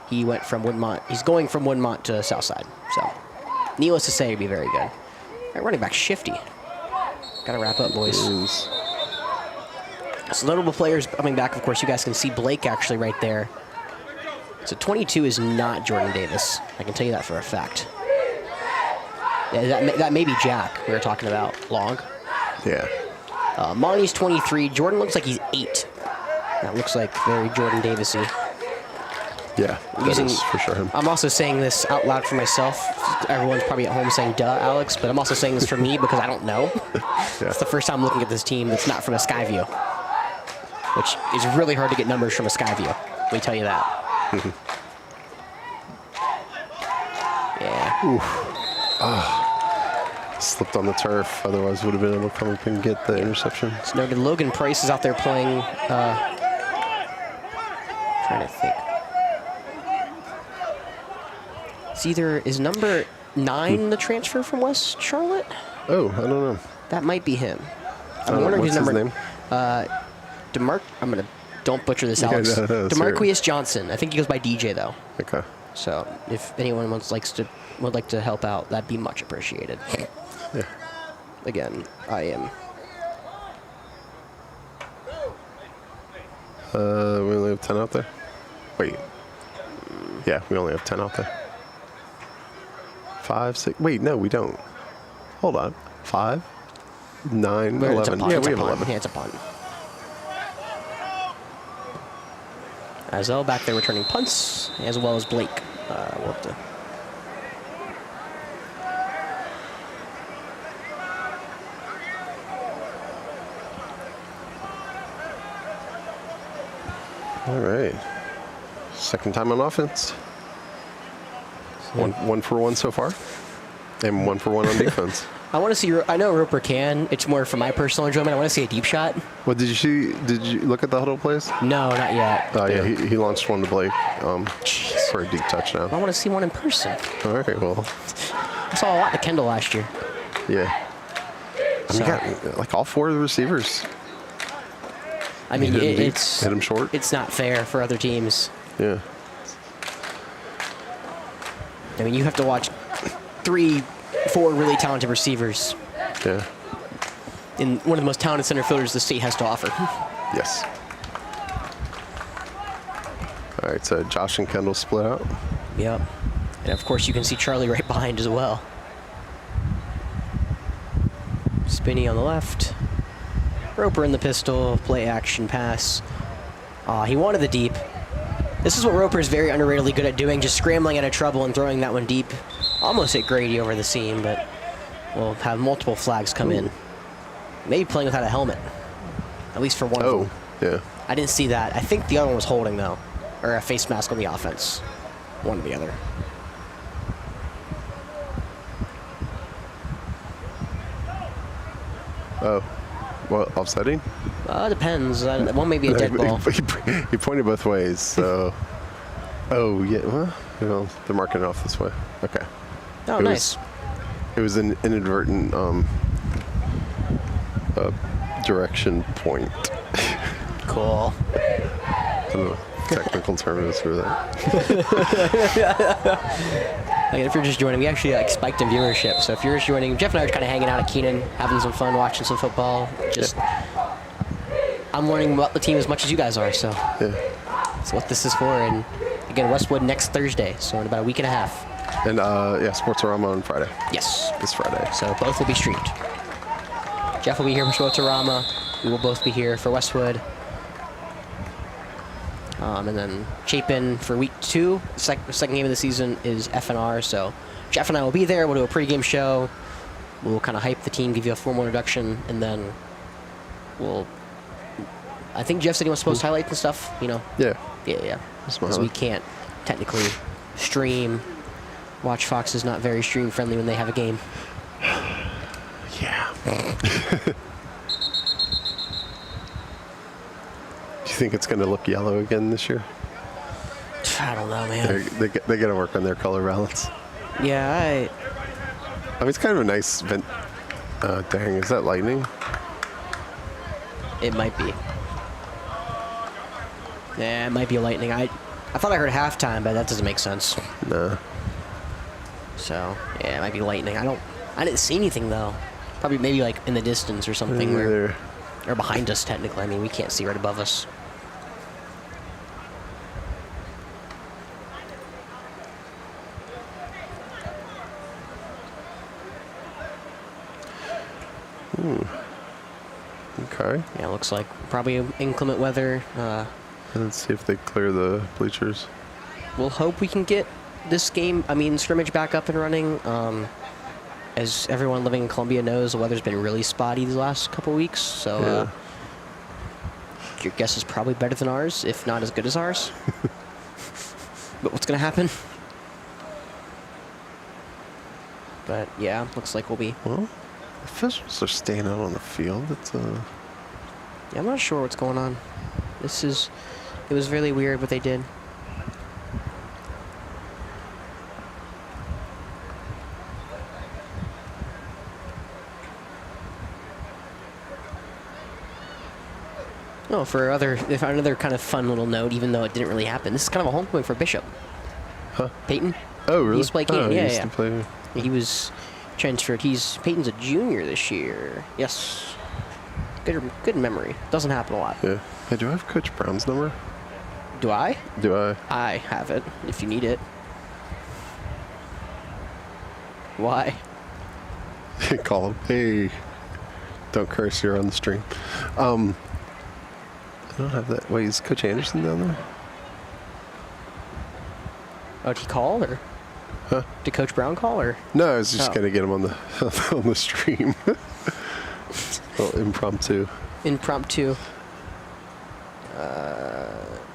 he went from Woodmont. He's going from Woodmont to Southside. So, needless to say, he'd be very good. All right, running back Shifty. Got to wrap up, boys. So notable players coming back. Of course, you guys can see Blake actually right there. So 22 is not Jordan Davis. I can tell you that for a fact. Yeah, that may be Jack we were talking about. Long. Yeah. Monty's 23. Jordan looks like he's 8. That looks like very Jordan Davis-y. Yeah, that is for sure him. I'm also saying this out loud for myself. Everyone's probably at home saying, duh, Alex, but I'm also saying this for me because I don't know. It's the first time looking at this team that's not from a Skyview, which is really hard to get numbers from a Skyview. Let me tell you that. Yeah. Slipped on the turf, otherwise would have been able to come up and get the interception. It's noted Logan Price is out there playing. Trying to think. Is number 9 the transfer from West Charlotte? Oh, I don't know. That might be him. I'm wondering what's his number. Name? Don't butcher this, Alex. No, DeMarquius Johnson. I think he goes by DJ though. Okay. So if anyone would like to help out, that'd be much appreciated. Yeah. Again, I am. We only have 10 out there. Wait. Yeah, we only have 10 out there. 5, 6. Wait, no, we don't. Hold on. 5, 9, 11. Yeah, we have 11. Yeah, it's a punt. Azell back there returning punts, as well as Blake. We'll have to. All right. Second time on offense. One for one so far, and 1 for 1 on defense. I want to see. I know Roper can. It's more for my personal enjoyment. I want to see a deep shot. What did you see? Did you look at the huddle plays? No, not yet. Oh yeah, he launched one to Blake for a deep touchdown. I want to see one in person. All right, well. I saw a lot of Kendall last year. Yeah. You got like all 4 of the receivers. I mean, it's hit him short. It's not fair for other teams. Yeah. I mean, you have to watch 3, 4 really talented receivers. Yeah. In one of the most talented center fielders the state has to offer. Yes. All right, so Josh and Kendall split out. Yep. And of course, you can see Charlie right behind as well. Spinney on the left. Roper in the pistol. Play action pass. He wanted the deep. This is what Roper is very underratedly good at doing, just scrambling out of trouble and throwing that one deep. Almost hit Grady over the seam, but we'll have multiple flags come in. Maybe playing without a helmet. at least for one of them. Yeah. I didn't see that. I think the other one was holding, though, or a face mask on the offense. One or the other. Oh. Well, offsetting? Depends. One may be a dead ball. He pointed both ways, so... Oh, yeah. Well, they're marking it off this way. Okay. Oh, nice. It was an inadvertent direction point. Cool. I don't know technical term is for that. Again, if you're just joining, we actually spiked in viewership. So if you're just joining, Jeff and I are kind of hanging out at Keenan, having some fun, watching some football. I'm learning about the team as much as you guys are. So that's what this is for. And again, Westwood next Thursday, so in about a week and a half. And Sportsorama on Friday. Yes. This Friday. So both will be streamed. Jeff will be here for Sportsorama. We will both be here for Westwood. And then Chapin for week 2. Second game of the season is FNR. So Jeff and I will be there. We'll do a pregame show. We'll kind of hype the team, give you a formal introduction, and then I think Jeff said he wants to post highlights and stuff. Yeah. Because we can't technically stream. Watch Fox is not very stream friendly when they have a game. Yeah. Do you think it's going to look yellow again this year? I don't know, man. They got to work on their color balance. Yeah, I mean, it's kind of a nice vent. Dang, is that lightning? It might be. Yeah, it might be a lightning. I thought I heard halftime, but that doesn't make sense. Nah. So yeah, it might be lightning. I didn't see anything though. Probably maybe like in the distance or something, or behind us technically. I mean, we can't see right above us. Okay. Yeah, it looks like probably inclement weather. Let's see if they clear the bleachers. We'll hope we can get this game, scrimmage back up and running. As everyone living in Columbia knows, the weather's been really spotty these last couple weeks, so your guess is probably better than ours, if not as good as ours. But what's going to happen? But yeah, looks like we'll be... Well, officials are staying out on the field. Yeah, I'm not sure what's going on. It was really weird what they did. Oh, for another kind of fun little note, even though it didn't really happen, this is kind of a homecoming for Bishop. Huh? Peyton. Oh, really? He used to play Keenan. He used to play. He was transferred. Peyton's a junior this year. Yes. Good memory. Doesn't happen a lot. Yeah. Hey, do I have Coach Brown's number? Do I? Do I? I have it, if you need it. Why? Call him. Hey, don't curse. You're on the stream. I don't have that. Wait, is Coach Anderson down there? Oh, did he call, or? Huh? Did Coach Brown call, or? No, I was just gonna get him on the on the stream. Well, impromptu. Impromptu.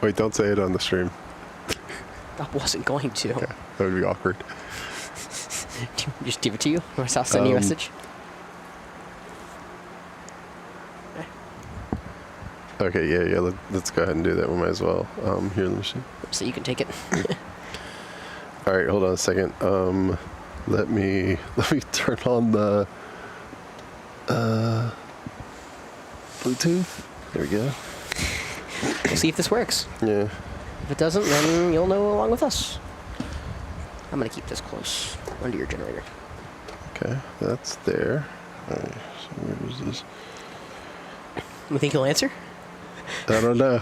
Wait, don't say it on the stream. I wasn't going to. Okay, that would be awkward. Just give it to you? Or I'll send you a message? Okay, yeah. Let's go ahead and do that. We might as well. Here, let me see. So you can take it. All right, hold on a second. Let me turn on the Bluetooth. There we go. We'll see if this works. Yeah. If it doesn't, then you'll know along with us. I'm going to keep this close under your generator. Okay, that's there. All right, so where is this? You think he'll answer? I don't know.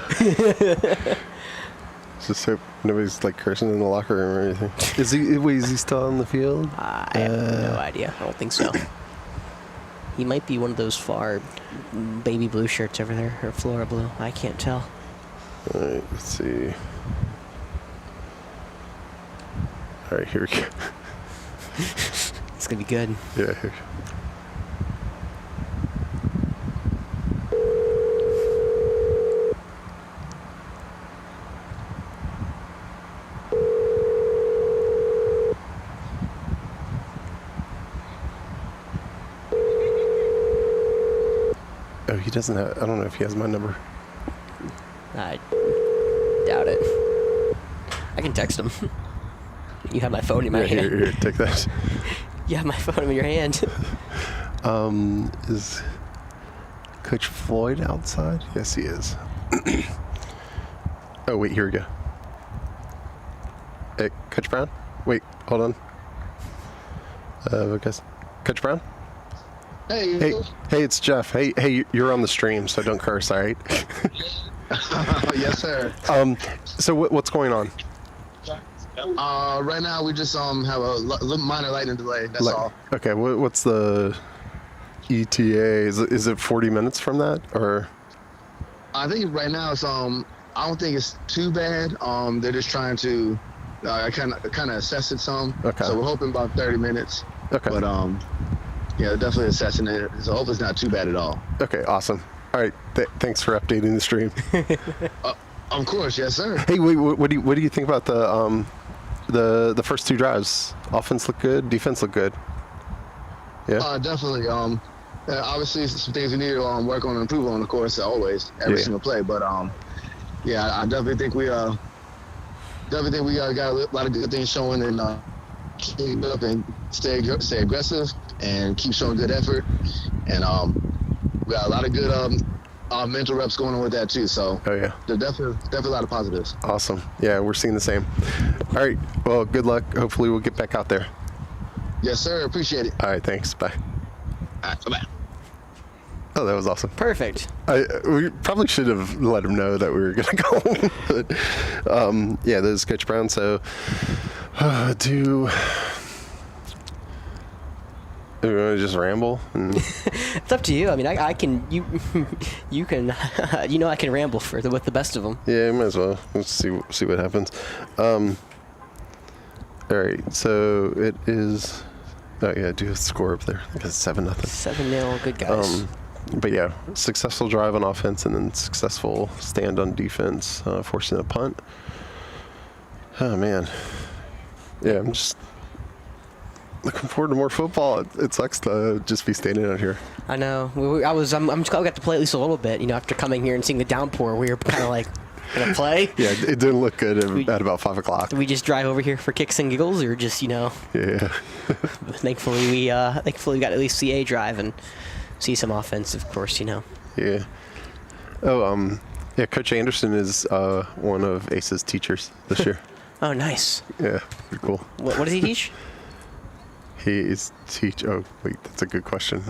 Just hope nobody's like cursing in the locker room or anything. Is he still on the field? I have no idea. I don't think so. He might be one of those far baby blue shirts over there, or Flora blue. I can't tell. All right, let's see. All right, here we go. It's gonna be good. Yeah. Here. doesn't have, I don't know if he has my number. I doubt it. I can text him. You have my phone in my hand. Here, take that. You have my phone in your hand. Is Coach Floyd outside? Yes, he is. Oh, wait, here we go. Hey, Coach Brown? Wait, hold on. Guys. Coach Brown? Hey, it's Jeff. Hey, you're on the stream, so don't curse, all right? Yes, sir. So what's going on? Right now we just have a minor lightning delay. That's all. Okay, what's the ETA? Is it 40 minutes from that, or? I think right now it's I don't think it's too bad. They're just trying to kind of assess it some. Okay. So we're hoping about 30 minutes. Okay. But yeah, definitely assessing it. So hopefully it's not too bad at all. Okay, awesome. All right, thanks for updating the stream. Of course, yes, sir. Hey, wait, what do you think about the first two drives? Offense looked good, defense looked good. Yeah. Definitely. Obviously, some things we need to work on and improve on, of course, always, every single play. But yeah, I definitely think we got a lot of good things showing, and keep up and stay aggressive and keep showing good effort. And we got a lot of good mental reps going on with that too. So yeah, there's definitely a lot of positives. Awesome. Yeah, we're seeing the same. All right. Well, good luck. Hopefully, we'll get back out there. Yes, sir. Appreciate it. All right. Thanks. Bye. All right, bye. Oh, that was awesome. Perfect. We probably should have let him know that we were going to go. But, yeah, this is Coach Brown. So, do we want to just ramble? It's up to you. I mean, I can. You can. I can ramble with the best of them. Yeah, might as well. Let's see what happens. All right. So it is. Oh yeah, do a score up there. I guess 7-0. 7-0. Good guys. But yeah, successful drive on offense and then successful stand on defense, forcing a punt. Oh man, yeah, I'm just looking forward to more football. It sucks to just be standing out here. I know. I'm just glad we got to play at least a little bit. After coming here and seeing the downpour, we were kind of like, gonna play. Yeah, it didn't look good at about 5 o'clock. Did we just drive over here for kicks and giggles, or just Yeah. Thankfully we got to at least see a drive and see some offense, of course. Yeah. Oh, yeah. Coach Anderson is one of Ace's teachers this year. Oh, nice. Yeah, pretty cool. What does he teach? Oh, wait, that's a good question.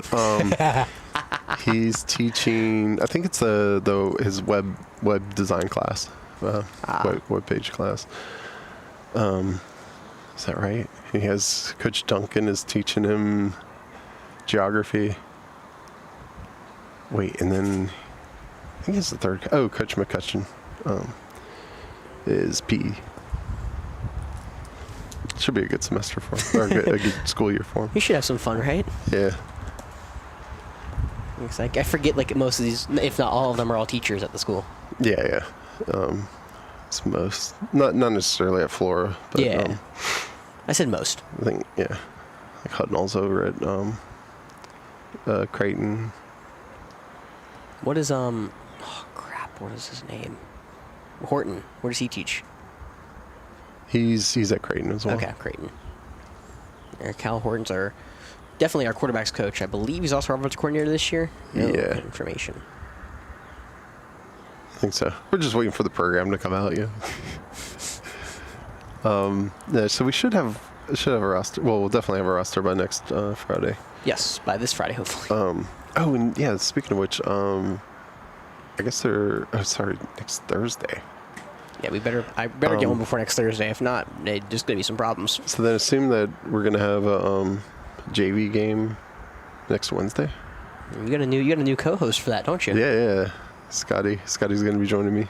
He's teaching. I think it's his web design class, web page class. Is that right? He has Coach Duncan is teaching him geography. Wait, and then I think it's the third. Oh, Coach McCutcheon is PE. Should be a good semester for him, or a good school year for him. You should have some fun, right? Yeah. It's like I forget, like most of these, if not all of them, are all teachers at the school. Yeah. It's most, not necessarily at Flora, but yeah. I said most. I think like Hudnall's over at Creighton. What is oh crap? What is his name? Horton. Where does he teach? He's at Creighton as well. Okay, Creighton. Cal Horton's definitely our quarterback's coach. I believe he's also our offensive coordinator this year. No information. I think so. We're just waiting for the program to come out. Yeah. Yeah. So we should have a roster. Well, we'll definitely have a roster by next Friday. Yes, by this Friday, hopefully. Oh, and yeah. Speaking of which, I guess they're. Oh, sorry, next Thursday. Yeah, I better get one before next Thursday. If not, there's going to be some problems. So then assume that we're going to have a JV game next Wednesday. You got a new co-host for that, don't you? Yeah. Scotty's going to be joining me.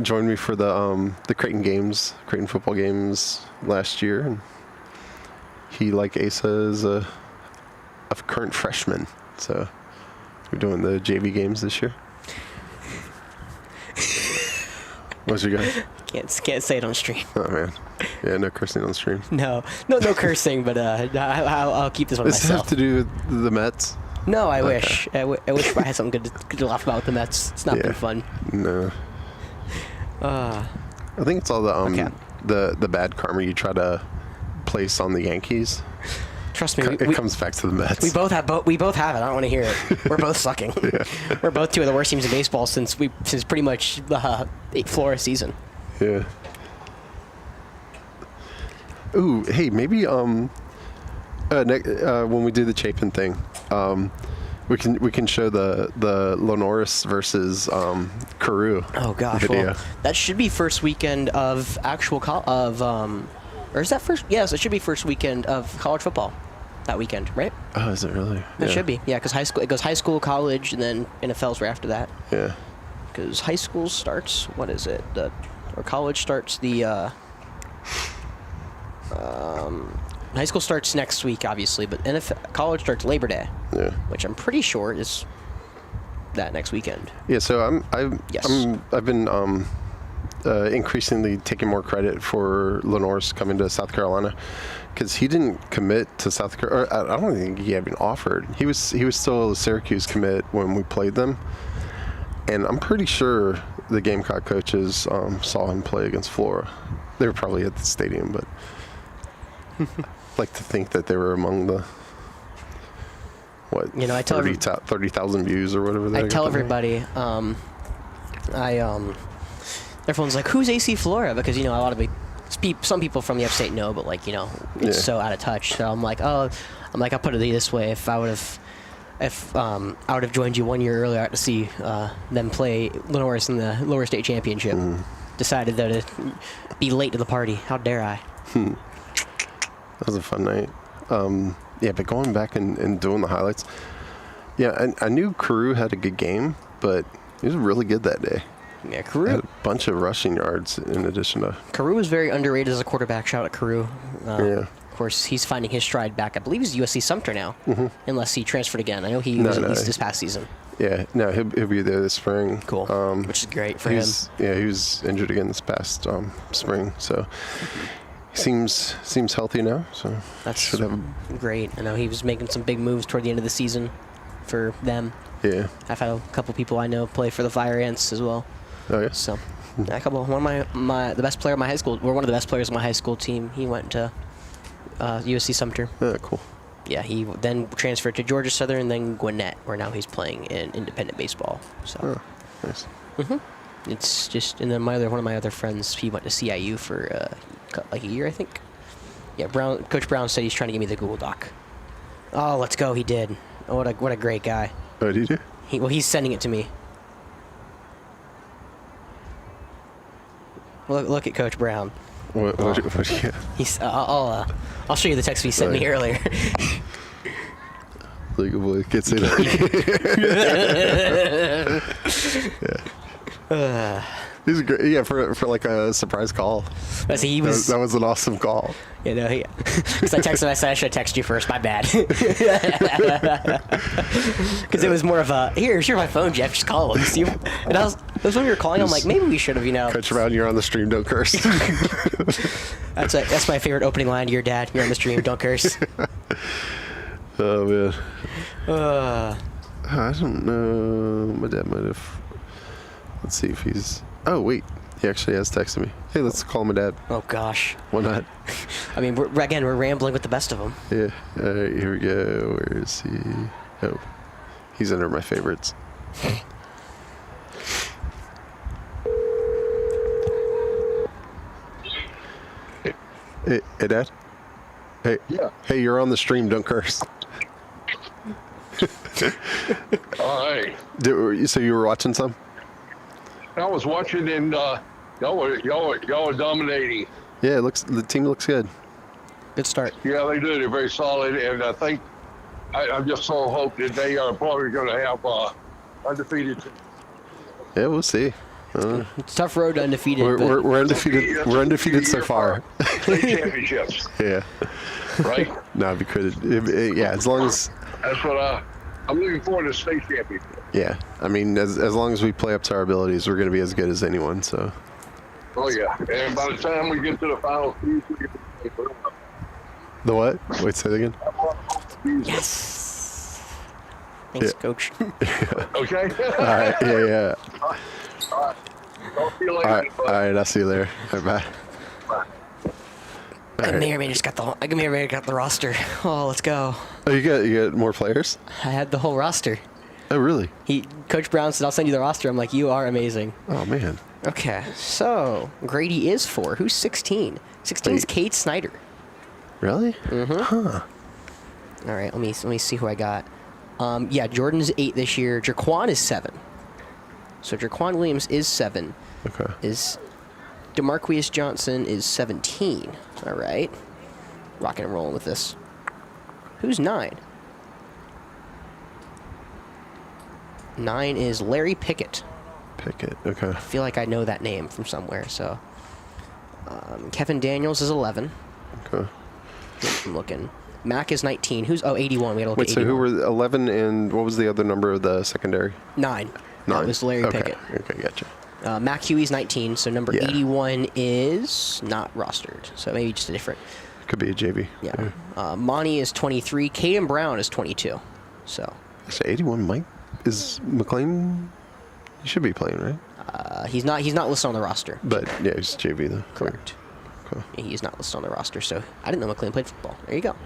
Joined me for the Creighton football games last year. And he, like Asa, is a current freshman. So we're doing the JV games this year. What's your guy? Can't say it on stream. Oh man, yeah, no cursing on stream. No cursing, but I'll keep this one Does myself. Does this have to do with the Mets? No, I wish. I wish I had something good to laugh about with the Mets. It's not been fun. No. I think it's all the bad karma you try to place on the Yankees. Trust me, It comes back to the Mets. We both have it. I don't want to hear it. We're both sucking. We're both two of the worst teams in baseball since pretty much the Flora season. Yeah. Ooh, hey, maybe when we do the Chapin thing, we can show the Lenoris versus Carew. Oh gosh, video. well, that should be first weekend of actual or is that first? Yes, it should be first weekend of college football that weekend, right? Oh, is it really? It should be, yeah, because it goes high school, college, and then NFL's right after that. Yeah. Because high school starts, what is it? Or college starts the. High school starts next week, obviously, but college starts Labor Day. Yeah. Which I'm pretty sure is that next weekend. Yeah. So Yes. I've been increasingly taking more credit for Lenore's coming to South Carolina, because he didn't commit to South Carolina. I don't think he had been offered. He was still a Syracuse commit when we played them, and I'm pretty sure the Gamecock coaches saw him play against Flora. They were probably at the stadium, but I'd like to think that they were among the I tell 30,000 views or whatever. I tell everybody. Everyone's like, "Who's AC Flora?" Because a lot of some people from the upstate know, but it's so out of touch. So I'm like, I'll put it this way: if I would have joined you 1 year earlier, I had to see them play Lenore's in the lower state championship. Decided though to be late to the party. How dare I? That was a fun night. But going back and doing the highlights, I knew Carew had a good game, but he was really good that day. Yeah, Carew had a bunch of rushing yards in addition to. Carew is very underrated as a quarterback. Shout out Carew. Yeah. Of course, he's finding his stride back. I believe he's USC Sumter now, unless he transferred again. I know he was at least this past season. Yeah, no, he'll be there this spring. Cool, which is great for him. Yeah, he was injured again this past spring, so he seems healthy now. So that's great. I know he was making some big moves toward the end of the season for them. Yeah, I've had a couple people I know play for the Fire Ants as well. Oh yeah. So, one of the best player of my high school, or one of the best players of my high school team, he went to USC Sumter. Yeah, cool. Yeah, he then transferred to Georgia Southern and then Gwinnett, where now he's playing in independent baseball. So, nice. It's just, and then one of my other friends, he went to CIU for like a year, I think. Yeah, Coach Brown said he's trying to give me the Google Doc. Oh, let's go! He did. Oh, what a great guy. Oh, did you? He's sending it to me. Look at Coach Brown. What you? I'll show you the text he sent me earlier. Like a boy gets it. Yeah. He's great. Yeah, for like a surprise call. That was an awesome call. Because I texted him. I said I should have texted you first. My bad. Because it was more of a here's my phone, Jeff. Just call him. See? And it was when we were calling. I'm like, maybe we should have. Coach Brown, you're on the stream. Don't curse. That's my favorite opening line to your dad. You're on the stream. Don't curse. Oh man. I don't know. My dad might have. Let's see if he's. Oh wait, he actually has texted me. Hey, let's call my dad. Oh gosh. Why not? I mean, we're rambling with the best of them. Yeah. All right, here we go. Where is he? Oh, he's under my favorites. Hey, Dad. Hey. Yeah. Hey, you're on the stream. Don't curse. All right. So you were watching some? I was watching, and y'all were dominating. Yeah, the team looks good. Good start. Yeah, they do. They're very solid, and I think I'm just so hope that they are probably going to have undefeated. Yeah, we'll see. It's a tough road to undefeated. We're undefeated. We're undefeated so far. State championships. Yeah. Right. No, I'd be credited. Yeah, as long as. That's what I'm looking forward to state championship. Yeah, I mean, as long as we play up to our abilities, we're going to be as good as anyone. So. Oh yeah, and by the time we get to the final season, the what? Wait, say it again. Yes. Thanks, Yeah. Coach. Okay. All right. Yeah. All right. Don't see you later. All right. All right. I'll see you there. All right, bye. I may or may just got the roster. Oh, let's go. Oh, you got more players? I had the whole roster. Oh, really? Coach Brown said, I'll send you the roster. I'm like, you are amazing. Oh, man. Okay, so Grady is 4. Who's 16? 16 is Wait. Kate Snyder. Really? Mm-hmm. Huh. All right, let me see who I got. Yeah, Jordan's 8 this year. Jaquan is 7. So Jaquan Williams is 7. Okay. Is DeMarquius Johnson is 17. All right. Rocking and rolling with this. Who's 9? 9 is Larry Pickett. Pickett. Okay. I feel like I know that name from somewhere, so. Kevin Daniels is 11. Okay. I'm looking. Mac is 19. Who's 81? We gotta look Wait, at so 81. who were 11 and what was the other number of the secondary? 9. 9. That was Larry okay. Pickett. Okay, gotcha. Mac Huey's 19, so number Yeah. 81 is not rostered. So maybe just a different. Could be a JV. Yeah. Monty is 23. Caden Brown is 22. So Actually, 81 Mike is McLean. He should be playing, right? he's not listed on the roster. But yeah, he's JV though. Correct. Okay. Yeah, he's not listed on the roster, so I didn't know McLean played football. There you go.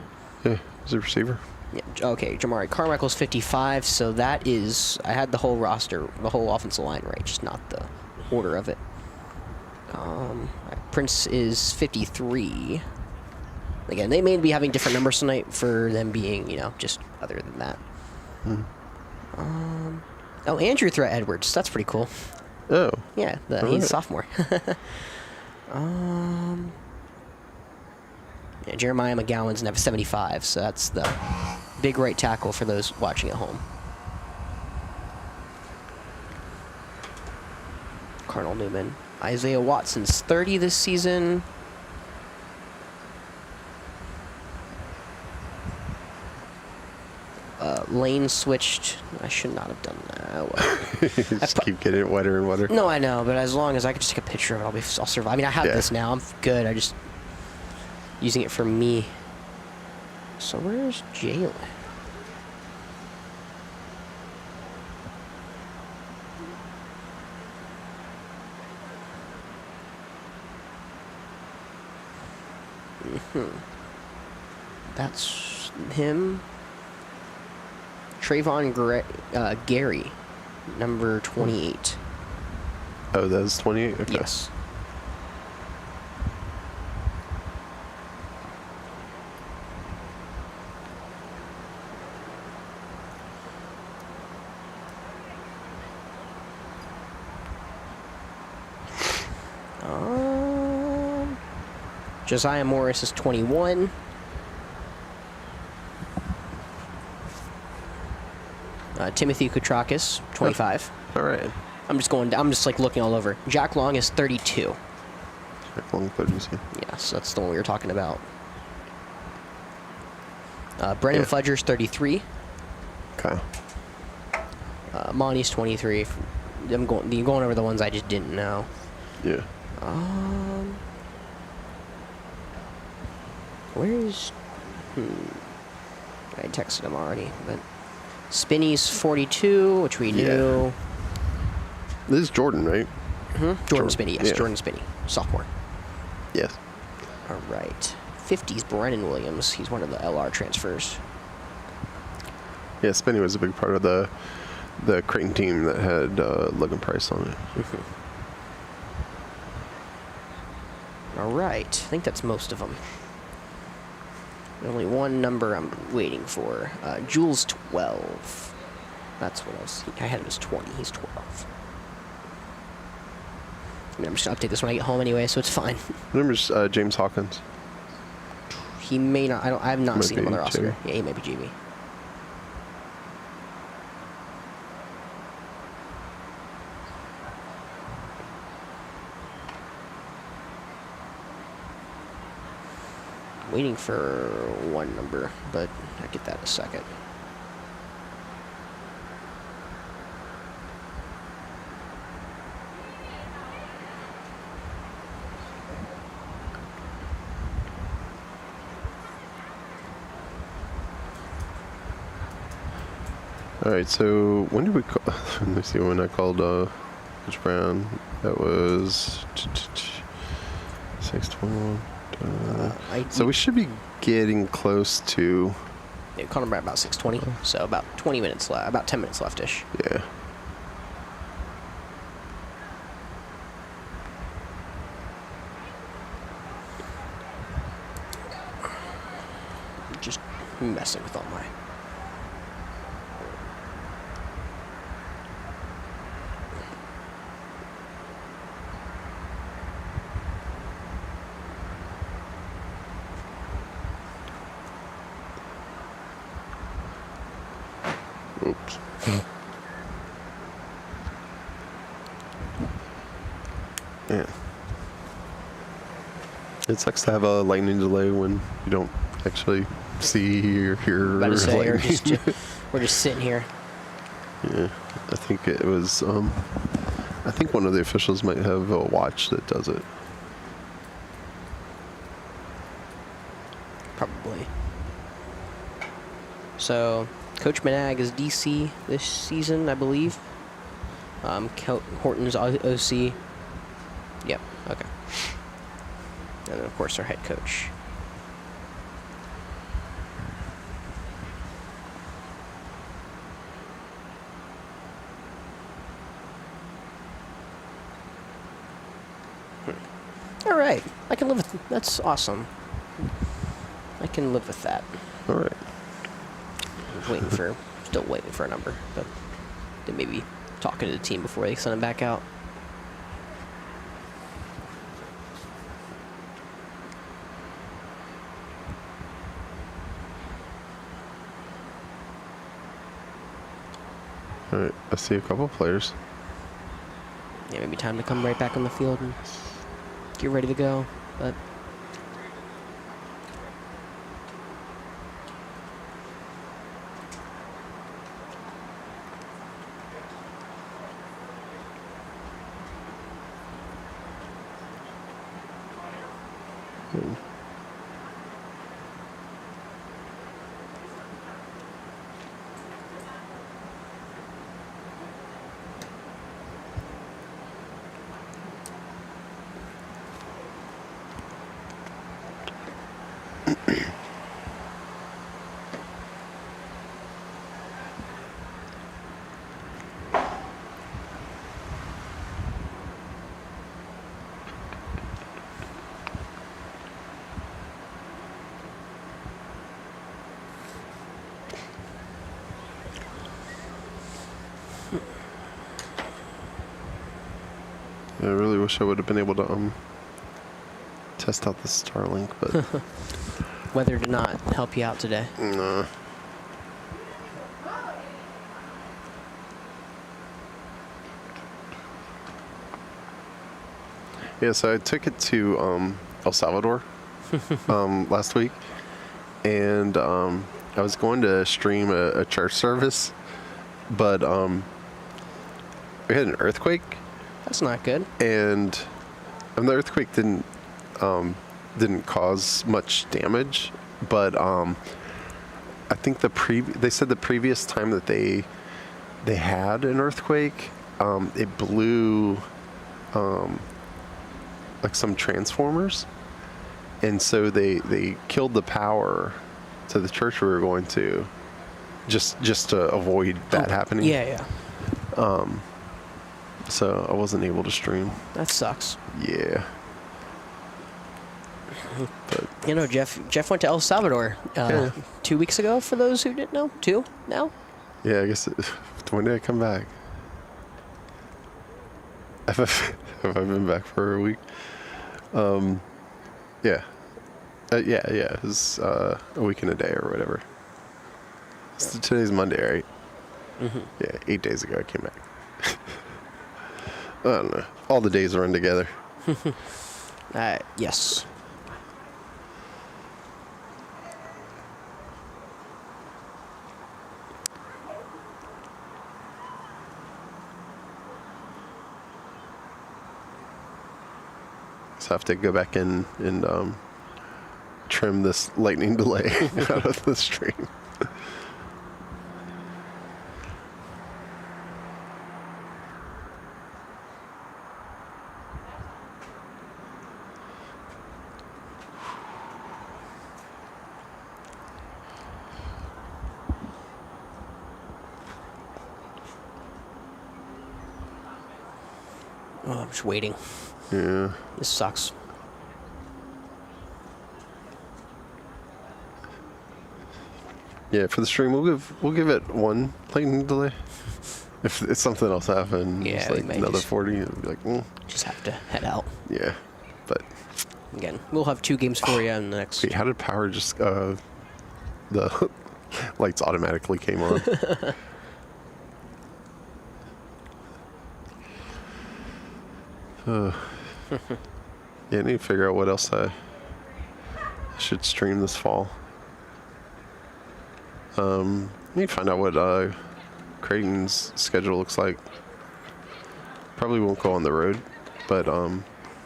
Yeah, he's a receiver. Yeah. Okay, Jamari Carmichael's 55, so that is... I had the whole roster, the whole offensive line right, just not the order of it. Prince is 53. Again, they may be having different numbers tonight for them being, just other than that. Oh, Andrew Threat Edwards. That's pretty cool. Oh. Yeah, he's a right. sophomore. Yeah, Jeremiah McGowan's never 75, so that's the big right tackle for those watching at home. Cardinal Newman. Isaiah Watson's 30 this season. Lane switched. I should not have done that. Oh, well. Just keep getting it wetter and wetter. No, I know, but as long as I could just take a picture of it, I'll survive. I mean, I have Yeah. this now. I'm good. I just using it for me. So where's Jalen? That's him. Trayvon Gary, number 28. Oh, that was 28? Okay. Yes. Josiah Morris is 21. Timothy Koutrakis, 25. All right. I'm just like looking all over. Jack Long is 32. Long 32. Yes, that's the one we were talking about. Brennan Yeah. Fudger's 33. Okay. Monty's 23. I'm going over the ones I just didn't know. Yeah. Where's... I texted him already, but... Spinney's 42, which we knew. This is Jordan, right? Jordan Spinney, yes. Yeah. Jordan Spinney, sophomore. Yes. All right. 50's Brennan Williams. He's one of the LR transfers. Yeah, Spinney was a big part of the Creighton team that had Logan Price on it. All right. I think that's most of them. Only one number I'm waiting for. Jules 12. That's what I had him as 20. He's 12. I mean, I'm just going to update this when I get home anyway, so it's fine. Remember's James Hawkins. He may not. I have not Might seen him on the be roster. JV. Yeah, he might be JV. Waiting for one number, but I'll get that in a second. All right, so when did we call? Let me see, when I called Coach Brown, that was 6:21. So we should be getting close to. Yeah, called him right about 6:20, so about 20 minutes left, about 10 minutes left-ish. Yeah. Just messing with all my. Oops. Yeah. It sucks to have a lightning delay when you don't actually see or hear. About to say, or lightning. we're just sitting here. Yeah, I think it was. I think one of the officials might have a watch that does it. Probably. So, Coach Manag is DC this season, I believe. Horton's OC. Yep, okay. And then, of course, our head coach. All right, I can live with. That's awesome. I can live with that. All right. Still waiting for a number, but they may be talking to the team before they send him back out. All right. I see a couple of players. Yeah, maybe time to come right back on the field and get ready to go. But I really wish I would have been able to test out the Starlink, but weather did not help you out today. nah. Yeah, so I took it to El Salvador last week, and I was going to stream a church service, but we had an earthquake. That's not good. And the earthquake didn't cause much damage, but I think they said the previous time that they had an earthquake, it blew like some transformers, and so they killed the power to the church we were going to, just to avoid that happening. Yeah. So I wasn't able to stream. That sucks. Yeah. But You know, Jeff went to El Salvador 2 weeks ago, for those who didn't know. 2 now? yeah, I guess when did I come back? Have I been back for a week? Yeah. Yeah. It was a week and a day or whatever. So today's Monday, right? Mm-hmm. Yeah, 8 days ago I came back. I don't know. All the days run together. Yes. So I have to go back in and trim this lightning delay out of the stream. Oh, I'm just waiting. Yeah. This sucks. Yeah, for the stream, we'll give it one lightning delay. If something else happened, Yeah, it's we like may another just- 40, it'll be like, Just have to head out. yeah. But Again, we'll have 2 games for you in the next... wait, how did power just the lights automatically came on? Yeah, I need to figure out what else I should stream this fall. I need to find out what Creighton's schedule looks like. Probably won't go on the road, but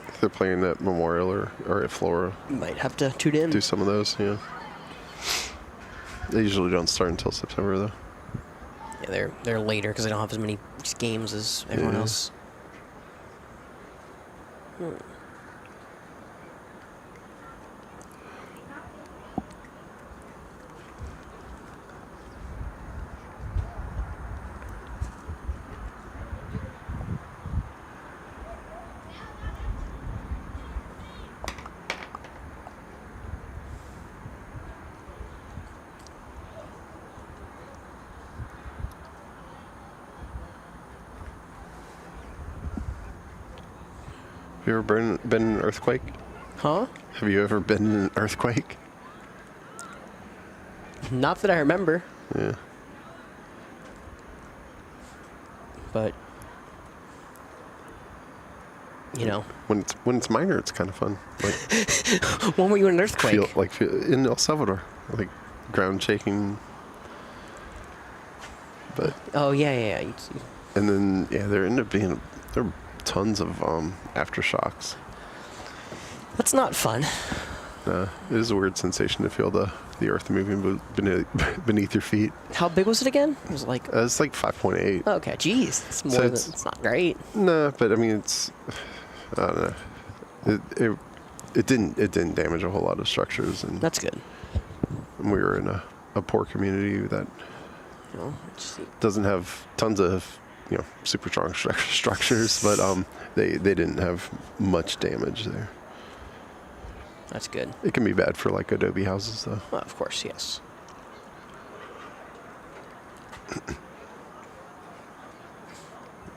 if they're playing at Memorial or at Flora, Might have to tune in. do some of those, yeah. They usually don't start until September, though. Yeah, they're later because they don't have as many games as everyone Yeah. else. Have you ever been in an earthquake? Huh? Have you ever been in an earthquake? Not that I remember, Yeah. but you know, When it's minor, it's kind of fun. Like when were you in an earthquake? feel in El Salvador, like ground shaking. But Oh yeah. and then there ended up being there were tons of aftershocks. That's not fun. It is a weird sensation to feel the earth moving beneath your feet. How big was it again? It was like, It's like 5.8. okay, geez, it's more So than, it's- it's not great. No, but I mean it's I don't know. It didn't damage a whole lot of structures, and That's good. we were in a poor community that You know, just, doesn't have tons of super strong structures, but they didn't have much damage there. that's good. It can be bad for like adobe houses though. Well, of course, yes.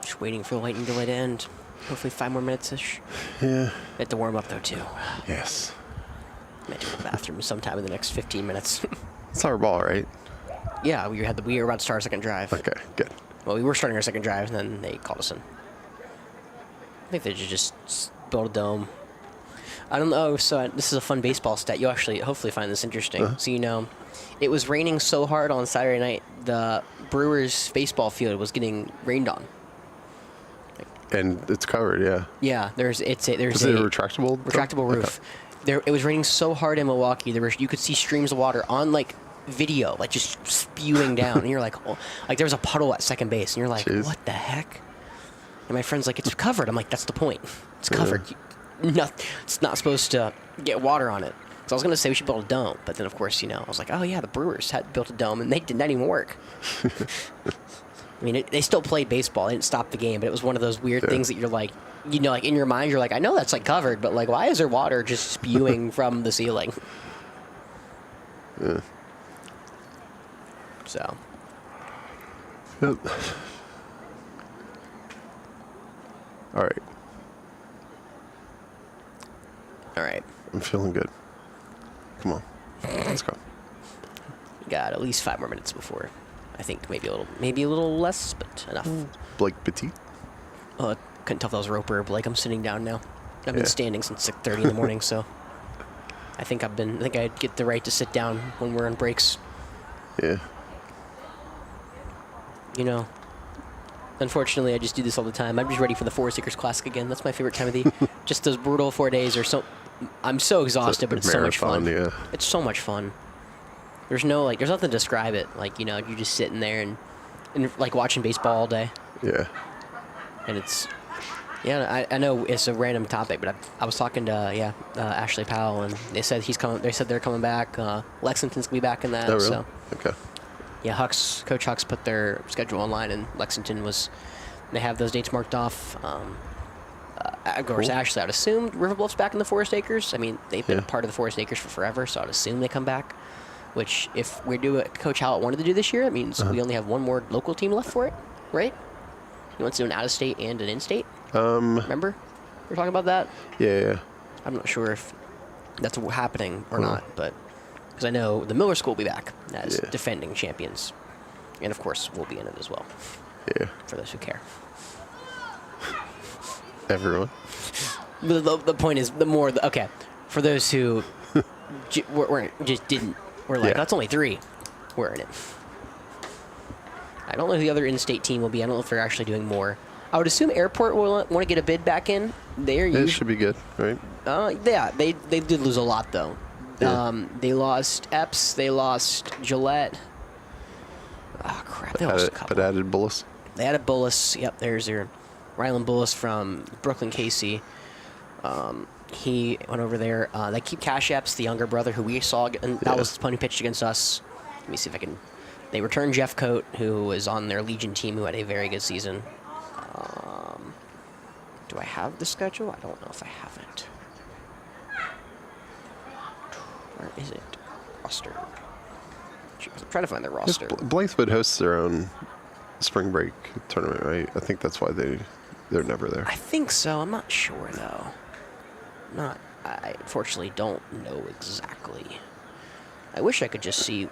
Just waiting for the lightning delay to end. Hopefully 5 more minutes-ish. Yeah. I have to warm up though too. Yes. Might go to the bathroom sometime in the next 15 minutes. It's our ball, right? Yeah, we were about to start our second drive. Okay, good. Well, we were starting our second drive, and then they called us in. I think they should just build a dome. I don't know. So this is a fun baseball stat. You'll actually hopefully find this interesting. So it was raining so hard on Saturday night, the Brewers baseball field was getting rained on. And it's covered, yeah. Yeah, there's Is it a retractable? retractable roof. It was raining so hard in Milwaukee. You could see streams of water on like video, like just spewing down, and you're like, oh, like there was a puddle at second base, and you're like, Jeez. what the heck? And my friend's like, it's covered. I'm like, that's the point. It's covered. No, it's not supposed to get water on it. So I was gonna say we should build a dome, but then of course I was like, oh yeah, the Brewers had built a dome, and they did not even work. I mean, they still played baseball. They didn't stop the game, but it was one of those weird things that you're like, like in your mind, you're like, I know that's like covered, but like, why is there water just spewing from the ceiling? Yeah. So, Yep. All right. all right, I'm feeling good. Come on. Let's go. got at least 5 more minutes before. I think maybe a little less, but enough. Blake Petit. Oh, I couldn't tell if that was Roper or Blake. I'm sitting down now. I've been Yeah. standing since 6:30 in the morning, so I think I get the right to sit down when we're on breaks. Yeah. Unfortunately, I just do this all the time. I'm just ready for the Forest Acres Classic again. That's my favorite time of the year. Just those brutal 4 days are so. I'm so exhausted, but it's so much fun. Yeah. It's so much fun. There's nothing to describe it. Like, you're just sitting there and like watching baseball all day. Yeah. And it's, I know it's a random topic, but I was talking to, Ashley Powell, and they said he's coming. They said they're coming back. Lexington's gonna be back in that. Oh, really? So, Okay. yeah, Coach Hucks put their schedule online, and Lexington they have those dates marked off. of course, Cool. Ashley, I'd assume River Bluff's back in the Forest Acres. I mean, they've been Yeah. a part of the Forest Acres for forever, so I'd assume they come back. Which, if we do what Coach Howlett wanted to do this year, it means we only have one more local team left for it, right? He wants to do an out-of-state and an in-state. Remember? We were talking about that? Yeah. I'm not sure if that's happening or not, but because I know the Miller School will be back as defending champions. And, of course, we'll be in it as well, Yeah. for those who care. Everyone. The point is, the more, okay, for those who we're like, that's only 3. We're in it. I don't know who the other in-state team will be. I don't know if they're actually doing more. I would assume Airport will want to get a bid back in. It should be good, right? Yeah, they did lose a lot, though. Yeah. They lost Epps. They lost Gillette. Oh, crap. They lost a couple. But added Bullis. They had a Bullis. Yep, there's your Rylan Bullis from Brooklyn Casey. He went over there. They keep Cash Epps, the younger brother, who we saw, and that was the pony pitched against us. Let me see if I can. They returned Jeff Coate, who was on their Legion team, who had a very good season. Do I have the schedule? I don't know if I have it. Where is it? Roster. Jeez, I'm trying to find the roster. Blythewood hosts their own spring break tournament, right? I think that's why they're never there. I think so. I'm not sure, though. I unfortunately don't know exactly. I wish I could just see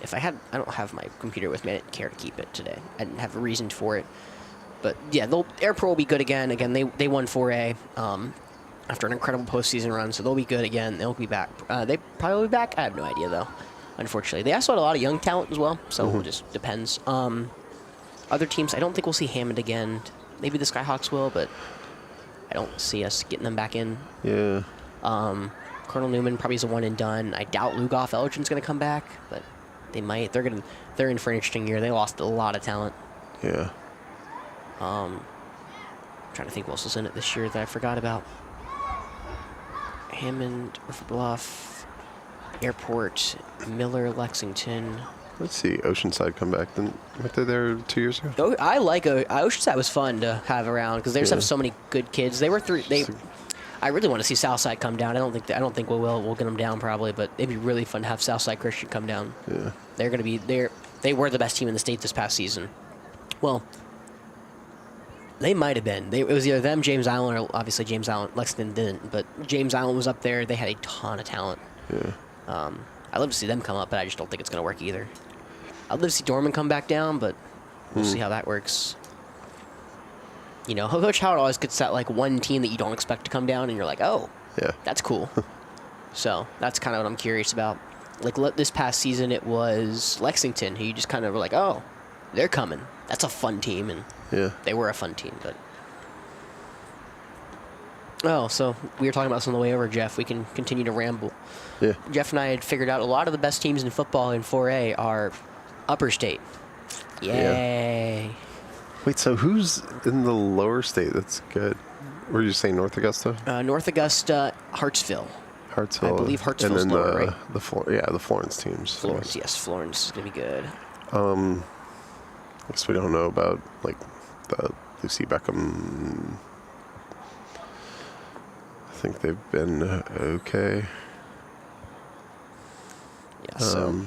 if I had. I don't have my computer with me. I didn't care to keep it today. I didn't have a reason for it. But yeah, Airport will be good again. Again, they won 4A after an incredible postseason run, so they'll be good again. They'll be back. They probably will be back. I have no idea, though, unfortunately. They also had a lot of young talent as well, so it just depends. Other teams, I don't think we'll see Hammond again. Maybe the Skyhawks will, but I don't see us getting them back in. Yeah. Colonel Newman probably is a one and done. I doubt Lugoff Elgin's going to come back, but they might. They're in for an interesting year. They lost a lot of talent. Yeah. Trying to think what else was in it this year that I forgot about. Hammond, River Bluff, Airport, Miller, Lexington. Let's see. Oceanside come back. Weren't they there 2 years ago? Oh, I like Oceanside was fun to have around because they just have so many good kids. They were I really want to see Southside come down. I don't think we'll get them down probably, but it'd be really fun to have Southside Christian come down. Yeah. They're going to be there. They were the best team in the state this past season. Well, they might have been. It was either them, James Island, or obviously James Island. Lexington didn't, but James Island was up there. They had a ton of talent. Yeah. I'd love to see them come up, but I just don't think it's going to work either. I'd love to see Dorman come back down, but we'll see how that works. You know, Coach Howard always gets that like one team that you don't expect to come down, and you're like, oh, Yeah. that's cool. So that's kind of what I'm curious about. Like this past season, it was Lexington, who you just kind of were like, oh, they're coming. That's a fun team, and they were a fun team. But so we were talking about this on the way over, Jeff. We can continue to ramble. Yeah. Jeff and I had figured out a lot of the best teams in football in 4A are upper state. Yay. Wait, so who's in the lower state that's good? Were you saying North Augusta? North Augusta, Hartsville. Hartsville. I believe Hartsville's and then lower, right? the Florence teams. Florence, yes. Florence is going to be good. I guess we don't know about, like, the Lucy Beckham. I think they've been okay. Yeah,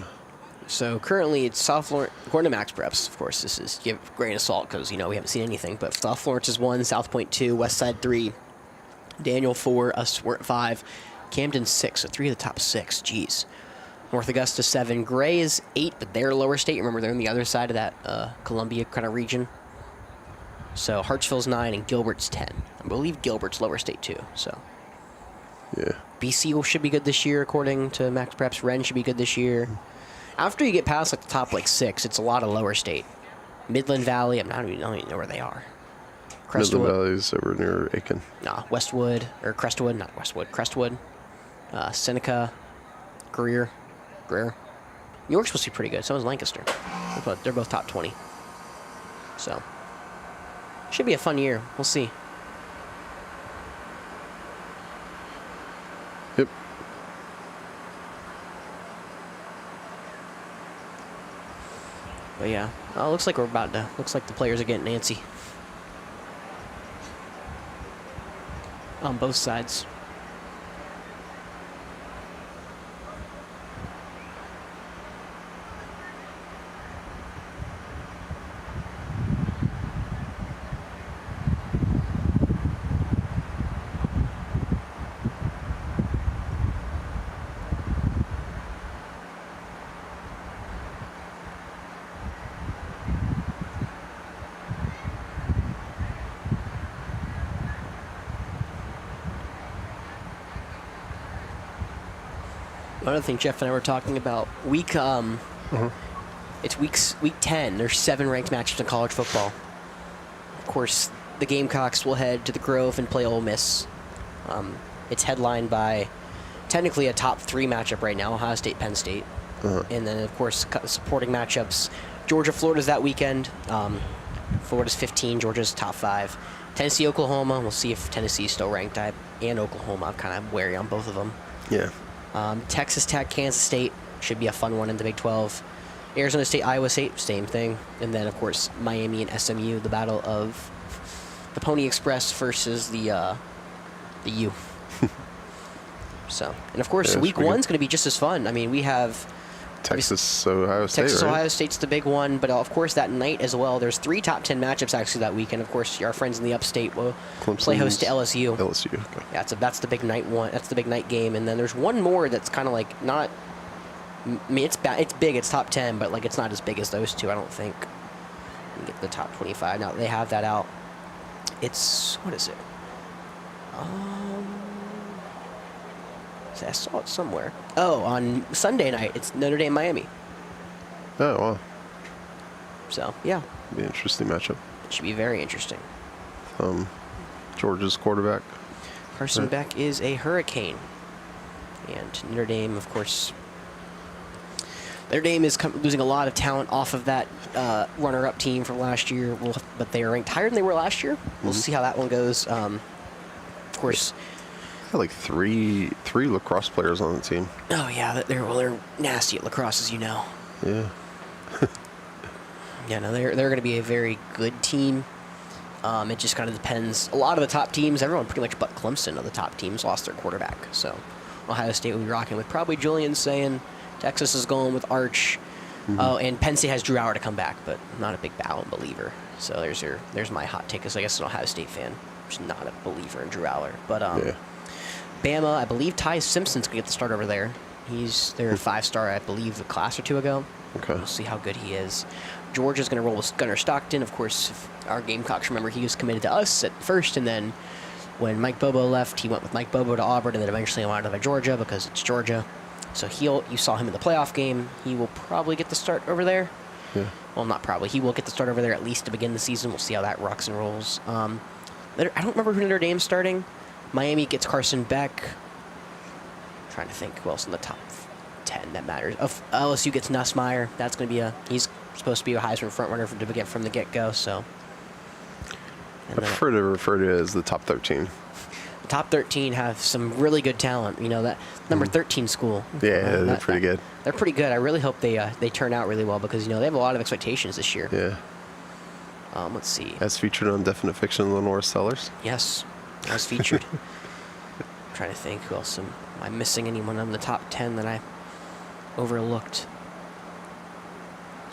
so currently it's South Florence, according to Max Preps, of course, this is give a grain of salt because, we haven't seen anything, but South Florence is 1, South Point 2, West Side 3, Daniel 4, us we're at 5, Camden 6, so 3 of the top 6, jeez. North Augusta 7, Gray is 8, but they're lower state. Remember, they're on the other side of that Columbia kind of region. So Hartsville's 9 and Gilbert's 10. I believe Gilbert's lower state too, so. Yeah. BC should be good this year, according to Max Preps. Wren should be good this year. After you get past like the top 6, it's a lot of lower state. Midland Valley, I don't even know where they are. Crestwood. Midland Valley's over near Aiken. Westwood, or Crestwood, not Westwood, Crestwood. Seneca, Greer. York's supposed to be pretty good. So is Lancaster. They're both top 20. So, should be a fun year. We'll see. Yep. But yeah, looks like looks like the players are getting antsy. on both sides. Another thing Jeff and I were talking about, it's week 10. There's 7 ranked matchups in college football. Of course, the Gamecocks will head to the Grove and play Ole Miss. It's headlined by technically a top 3 matchup right now, Ohio State, Penn State. And then, of course, supporting matchups, Georgia, Florida's that weekend. Florida's 15, Georgia's top 5. Tennessee, Oklahoma, we'll see if Tennessee's still ranked. And Oklahoma, I'm kind of wary on both of them. Yeah. Texas Tech, Kansas State should be a fun one in the Big 12. Arizona State, Iowa State, same thing. And then, of course, Miami and SMU, the battle of the Pony Express versus the U. So, and of course, week 1's going to be just as fun. I mean, we have Texas, Ohio State. Texas, right? Ohio State's the big one, but of course that night as well. There's 3 top 10 matchups actually that weekend. Of course, our friends in the Upstate will play host to LSU. LSU. Okay. Yeah, that's the big night one. That's the big night game, and then there's one more that's kind of like not. I mean, it's big. It's top 10, but like it's not as big as those 2. I don't think. Let me get the top 25 now. They have that out. It's what is it? I saw it somewhere. Oh, on Sunday night, it's Notre Dame, Miami. Oh, wow. So, yeah. Be an interesting matchup. It should be very interesting. Georgia's quarterback. Carson Beck is a Hurricane. And Notre Dame, of course. Notre Dame is losing a lot of talent off of that runner-up team from last year, but they are ranked higher than they were last year. We'll see how that one goes. Of course. Got like three lacrosse players on the team. Oh yeah, they're nasty at lacrosse, as you know. Yeah. Yeah, no, they're going to be a very good team. It just kind of depends. A lot of the top teams, everyone pretty much but Clemson of the top teams lost their quarterback. So Ohio State will be rocking with probably Julian saying. Texas is going with Arch. Oh, and Penn State has Drew Howard to come back, but I'm not a big Ballon believer. So there's my hot take as I guess an Ohio State fan. I'm just not a believer in Drew Howard. But Bama, I believe Ty Simpson's going to get the start over there. He's their 5-star, I believe, a class or 2 ago. Okay. We'll see how good he is. Georgia's going to roll with Gunnar Stockton. Of course, if our Gamecocks remember, he was committed to us at first, and then when Mike Bobo left, he went with Mike Bobo to Auburn, and then eventually wound up at Georgia because it's Georgia. So you saw him in the playoff game. He will probably get the start over there. Yeah. Well, not probably. He will get the start over there at least to begin the season. We'll see how that rocks and rolls. I don't remember who Notre Dame's starting. Miami gets Carson Beck. I'm trying to think who else in the top 10 that matters. LSU gets Nussmeier. That's going to be he's supposed to be a Heisman frontrunner from the get-go. So. I prefer to refer to it as the top 13. The top 13 have some really good talent. You know, that number 13 school. Yeah, they're pretty good. They're pretty good. I really hope they turn out really well because, you know, they have a lot of expectations this year. Yeah. Let's see. As featured on Definite Fiction, Lenore Sellers. Yes, as featured. I'm trying to think who else. Am I missing anyone on the top 10 that I overlooked?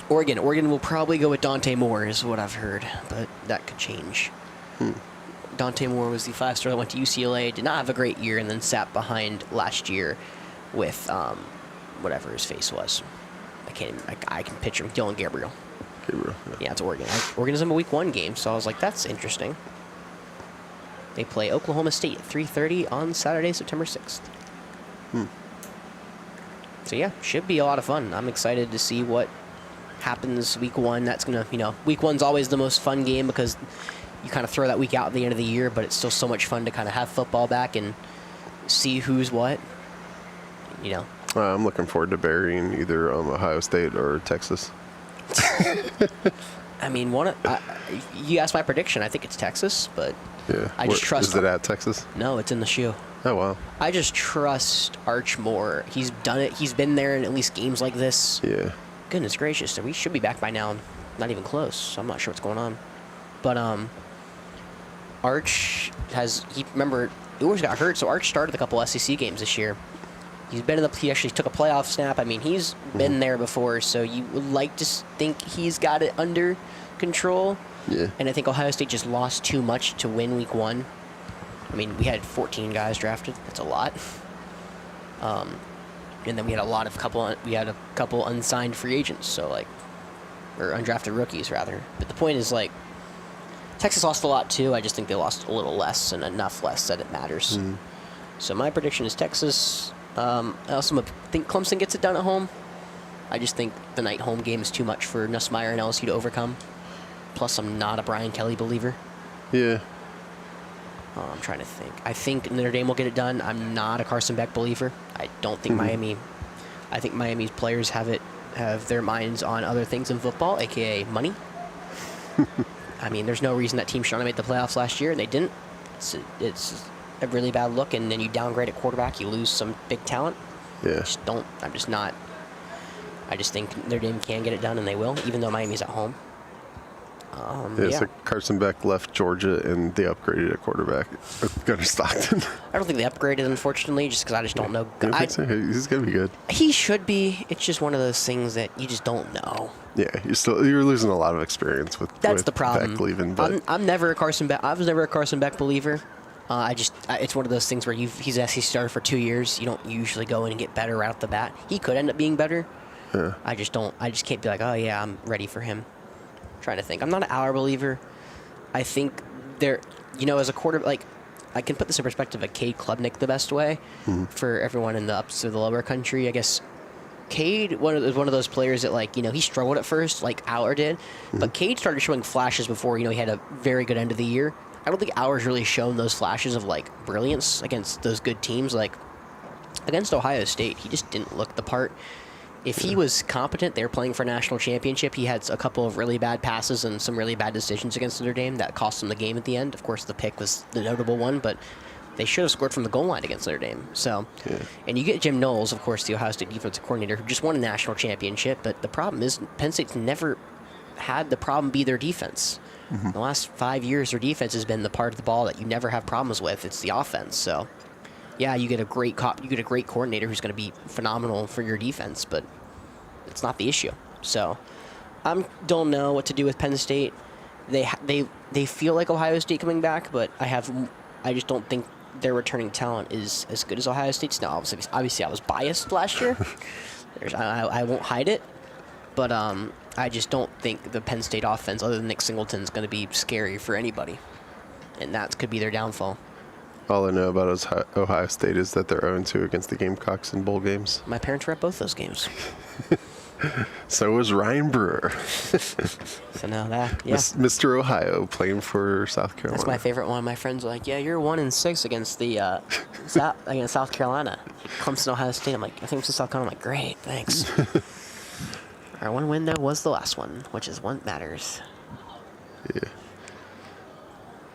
Oregon will probably go with Dante Moore is what I've heard, but that could change. Dante Moore was the 5-star that went to UCLA, did not have a great year, and then sat behind last year with whatever his face was. I can picture him. Dylan Gabriel. Yeah, it's Oregon. Oregon is in a week 1 game, so I was like, that's interesting. They play Oklahoma State at 3:30 on Saturday, September 6th. So yeah, should be a lot of fun. I'm excited to see what happens week 1. That's gonna, week 1's always the most fun game because you kind of throw that week out at the end of the year, but it's still so much fun to kind of have football back and see who's what. I'm looking forward to burying either Ohio State or Texas. I mean, you asked my prediction. I think it's Texas, but yeah, I just trust. Is it at Texas? No, it's in the shoe. Oh wow. I just trust Arch more. He's done it. He's been there in at least games like this. Yeah. Goodness gracious, we should be back by now. Not even close. So I'm not sure what's going on, but Arch remember Ewers got hurt, so Arch started a couple SEC games this year. He actually took a playoff snap. I mean, he's been there before, so you would like to think he's got it under control. Yeah. And I think Ohio State just lost too much to win week 1. I mean, we had 14 guys drafted. That's a lot. And then we had a couple unsigned free agents, so or undrafted rookies rather. But the point is, Texas lost a lot too. I just think they lost a little less and enough less that it matters. So my prediction is Texas. I also think Clemson gets it done at home. I just think the night home game is too much for Nussmeier and LSU to overcome. Plus, I'm not a Brian Kelly believer. Yeah. I'm trying to think. I think Notre Dame will get it done. I'm not a Carson Beck believer. I don't think Miami. I think Miami's players have their minds on other things in football, aka money. I mean, there's no reason that Team Shawnee made the playoffs last year and they didn't. It's a really bad look, and then you downgrade at quarterback, you lose some big talent. Yeah. I just think Notre Dame can get it done, and they will, even though Miami's at home. So Carson Beck left Georgia, and they upgraded at quarterback. Gunnar Stockton. I don't think they upgraded, unfortunately, just because I just don't know. He's going to be good. He should be. It's just one of those things that you just don't know. Yeah, you're losing a lot of experience with the problem. Beck leaving. But I'm never a Carson Beck. I was never a Carson Beck believer. It's one of those things where he's SEC starter for 2 years. You don't usually go in and get better right off the bat. He could end up being better. Yeah. I just can't be like, oh yeah, I'm ready for him. I'm trying to think. I'm not an Auer believer. I think as a quarterback, I can put this in perspective of Cade Klubnik the best way for everyone in the ups or the lower country. I guess Cade one of those players that he struggled at first like Auer did, but Cade started showing flashes before he had a very good end of the year. I don't think Auer's really shown those flashes of brilliance against those good teams. Against Ohio State, he just didn't look the part. If he was competent, they were playing for a national championship. He had a couple of really bad passes and some really bad decisions against Notre Dame that cost him the game at the end. Of course, the pick was the notable one, but they should have scored from the goal line against Notre Dame. So, and you get Jim Knowles, of course, the Ohio State defensive coordinator, who just won a national championship. But the problem is Penn State's never had the problem be their defense. The last 5 years, their defense has been the part of the ball that you never have problems with. It's the offense. So, yeah, you get a great coordinator who's going to be phenomenal for your defense, but it's not the issue. So, I don't know what to do with Penn State. They feel like Ohio State coming back, but I just don't think their returning talent is as good as Ohio State's. Now, obviously, I was biased last year. I won't hide it, but I just don't think the Penn State offense, other than Nick Singleton, is going to be scary for anybody, and that could be their downfall. All I know about Ohio State is that they're 0-2 against the Gamecocks in bowl games. My parents were at both those games. So was Ryan Brewer. So now that, yeah. Mr. Ohio playing for South Carolina. That's my favorite one. My friends are like, yeah, you're 1-6 against the against South Carolina. Clemson, Ohio State. I'm like, I think it's South Carolina. I'm like, great, thanks. Our one win, though, was the last one, which is what matters. Yeah.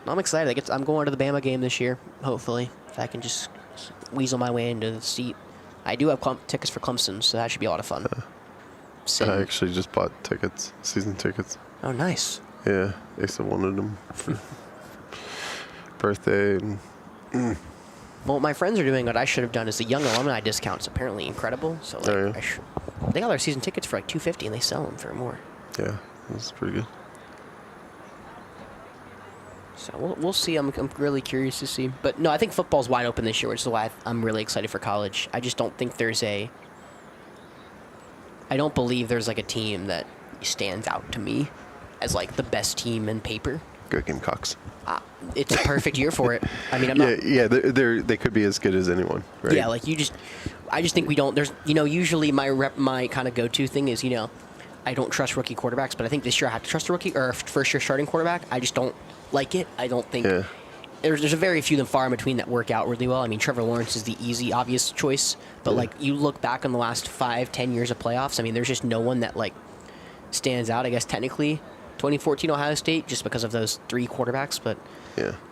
I'm excited. I'm going to the Bama game this year, hopefully. If I can just weasel my way into the seat. I do have tickets for Clemson, so that should be a lot of fun. I actually just bought season tickets. Oh, nice. Yeah, Asa wanted them for birthday. And, Well, what my friends are doing, what I should have done, is the young alumni discount is apparently incredible. So they got their season tickets for $250, and they sell them for more. Yeah, that's pretty good. So we'll see. I'm really curious to see. But no, I think football's wide open this year, which is why I'm really excited for college. I just don't think I don't believe there's a team that stands out to me as the best team in paper. Go Gamecocks. It's a perfect year for it. I mean, they could be as good as anyone, right? Yeah, I just think we don't. There's, usually my kind of go-to thing is, I don't trust rookie quarterbacks, but I think this year I have to trust a rookie or a first-year starting quarterback. I just don't like it. I don't think there's a very few and far in between that work out really well. I mean, Trevor Lawrence is the easy, obvious choice, but you look back on the last 5-10 years of playoffs. I mean, there's just no one that stands out. I guess technically, 2014 Ohio State, just because of those three quarterbacks. But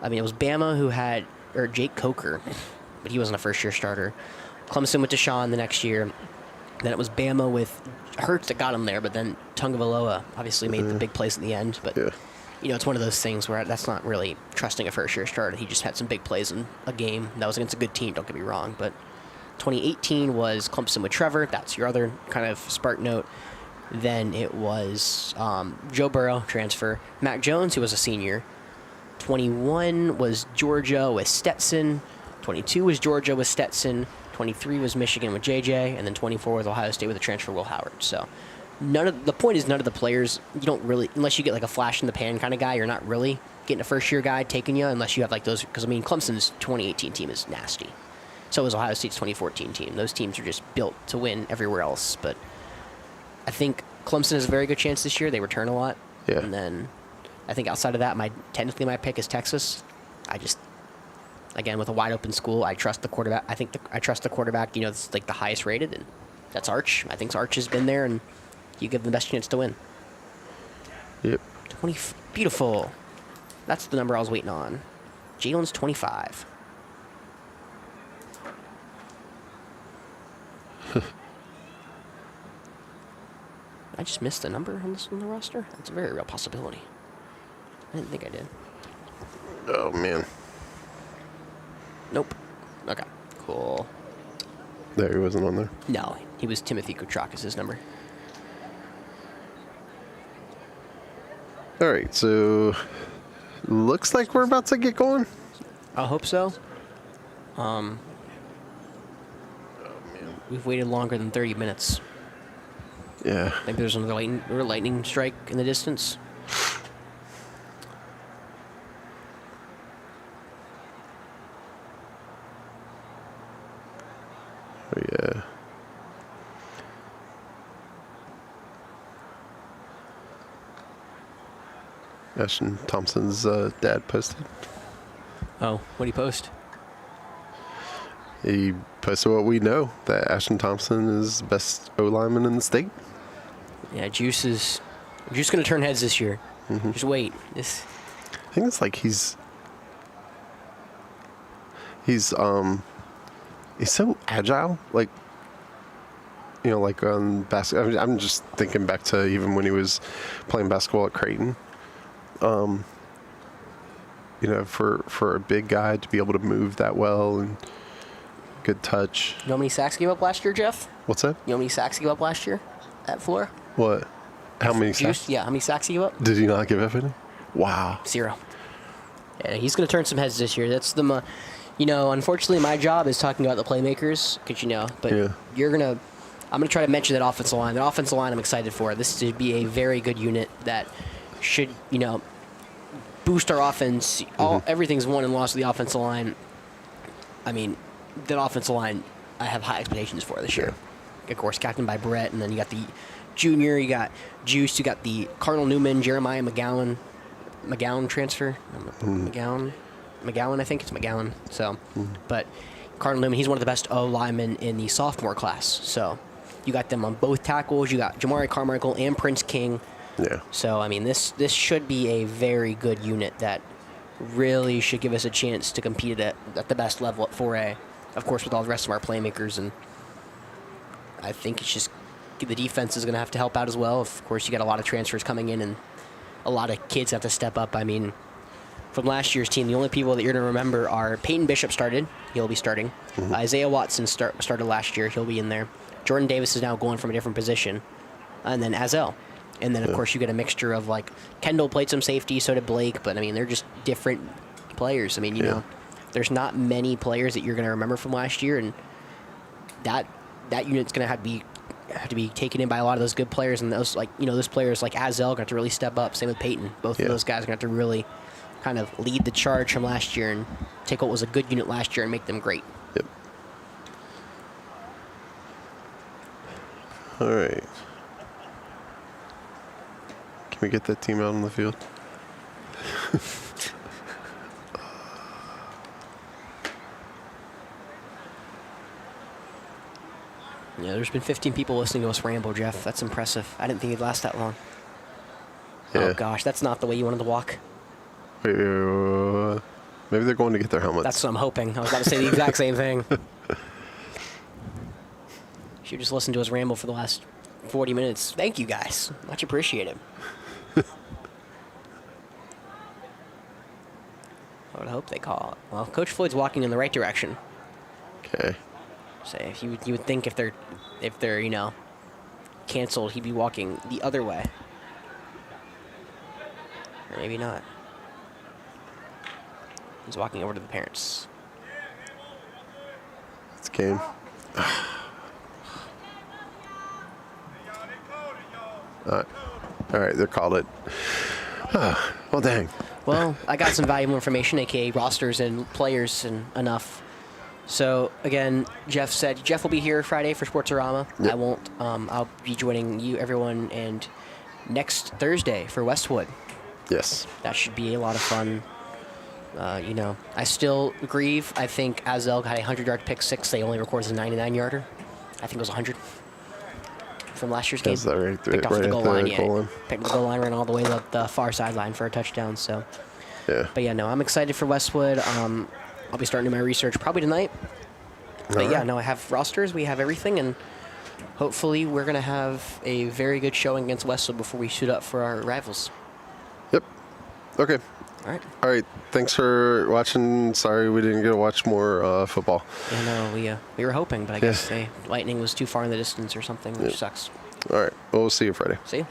I mean, it was Bama or Jake Coker, but he wasn't a first-year starter. Clemson with Deshaun the next year. Then it was Bama with Hurts that got him there, but then Tungavailoa obviously made the big plays at the end. But it's one of those things where that's not really trusting a first-year starter. He just had some big plays in a game that was against a good team, don't get me wrong. But 2018 was Clemson with Trevor. That's your other kind of spark note. Then it was Joe Burrow, transfer. Mac Jones, who was a senior. 21 was Georgia with Stetson. 22 was Georgia with Stetson. 23 was Michigan with JJ. And then 24 was Ohio State with a transfer, Will Howard. So the point is none of the players, you don't really, unless you get like a flash in the pan kind of guy, you're not really getting a first-year guy taking you unless you have like those. Because, I mean, Clemson's 2018 team is nasty. So was Ohio State's 2014 team. Those teams are just built to win everywhere else. But I think Clemson has a very good chance this year. They return a lot. Yeah. And then I think outside of that, technically my pick is Texas. Again, with a wide open school, I trust the quarterback. I trust the quarterback. It's like the highest rated, and that's Arch. I think Arch has been there, and you give them the best chance to win. Yep. 20, beautiful. That's the number I was waiting on. Jalen's 25. I just missed the number on the roster? That's a very real possibility. I didn't think I did. Oh, man. Nope. Okay, cool. There, he wasn't on there. No, he was Timothy Kuchak is his number. All right, so looks like we're about to get going. I hope so. We've waited longer than 30 minutes. Yeah. Maybe there's another lightning strike in the distance. Oh, yeah. Ashton Thompson's dad posted. Oh, what did he post? He posted what we know, that Ashton Thompson is the best O-lineman in the state. Yeah, Juice going to turn heads this year. Mm-hmm. Just wait. I think it's like he's so agile. Like, like on basketball. I'm just thinking back to even when he was playing basketball at Creighton. For a big guy to be able to move that well and good touch. You know how many sacks he gave up last year, Jeff? What's that? You know how many sacks he gave up last year at Flora? What? How many sacks? Yeah, how many sacks he gave up? Did he not give up any? Wow. 0. Yeah, he's going to turn some heads this year. That's the, unfortunately my job is talking about the playmakers, but yeah. I'm going to try to mention that offensive line. That offensive line I'm excited for. This should be a very good unit that should, boost our offense. Everything's won and lost with the offensive line. I mean, that offensive line, I have high expectations for this year. Of course, captained by Brett, and then you got the junior, you got Juice, you got the Cardinal Newman, Jeremiah McGowan transfer. McGowan, I think it's McGowan. So, but Cardinal Newman, he's one of the best O linemen in the sophomore class. So, you got them on both tackles. You got Jamari Carmichael and Prince King. Yeah. So, I mean, this should be a very good unit that really should give us a chance to compete at the best level at 4A. Of course, with all the rest of our playmakers, and I think it's just the defense is going to have to help out as well. Of course, you got a lot of transfers coming in, and a lot of kids have to step up. I mean, from last year's team, the only people that you're going to remember are Peyton Bishop started. He'll be starting. Isaiah Watson started last year. He'll be in there. Jordan Davis is now going from a different position. And then Azell. And then, of course, you get a mixture of, like, Kendall played some safety, so did Blake. But, I mean, they're just different players. I mean, you know, there's not many players that you're going to remember from last year. And that unit's going to have to be taken in by a lot of those good players. And those, like, you know, those players like Azell got to really step up. Same with Peyton. Both of those guys are going to have to really kind of lead the charge from last year and take what was a good unit last year and make them great. Yep. All right. Can we get that team out on the field? Yeah, there's been 15 people listening to us ramble, Jeff. That's impressive. I didn't think it'd last that long. Yeah. Oh, gosh, that's not the way you wanted to walk. Wait, maybe they're going to get their helmets. That's what I'm hoping. I was about to say the exact same thing. You just listened to us ramble for the last 40 minutes. Thank you, guys. Much appreciated. would hope they call it. Well, Coach Floyd's walking in the right direction. Okay. So you would think if they're canceled, he'd be walking the other way. Or maybe not. He's walking over to the parents. It's game. All right, they're called it. Well, dang. Well, I got some valuable information, aka rosters and players and enough. So again, Jeff said Jeff will be here Friday for Sportsorama. Yep. I won't. I'll be joining you, everyone, and next Thursday for Westwood. Yes. That should be a lot of fun. I still grieve. I think Azell had a 100-yard pick six. They only recorded a 99-yarder. I think it was 100 from last year's game. Is that right? Picked off Right the at goal the line. goal line? Picked the goal line, ran all the way up the far sideline for a touchdown. So, Yeah. but yeah, no, I'm excited for Westwood. I'll be starting my research probably tonight. But All yeah, right. no, I have rosters. We have everything, and hopefully we're gonna have a very good showing against Westwood before we shoot up for our rivals. Yep. Okay. All right. All right. Thanks for watching. Sorry we didn't get to watch more football. Yeah, no, we were hoping, but I guess Lightning was too far in the distance or something, which sucks. All right. Well, we'll see you Friday. See you.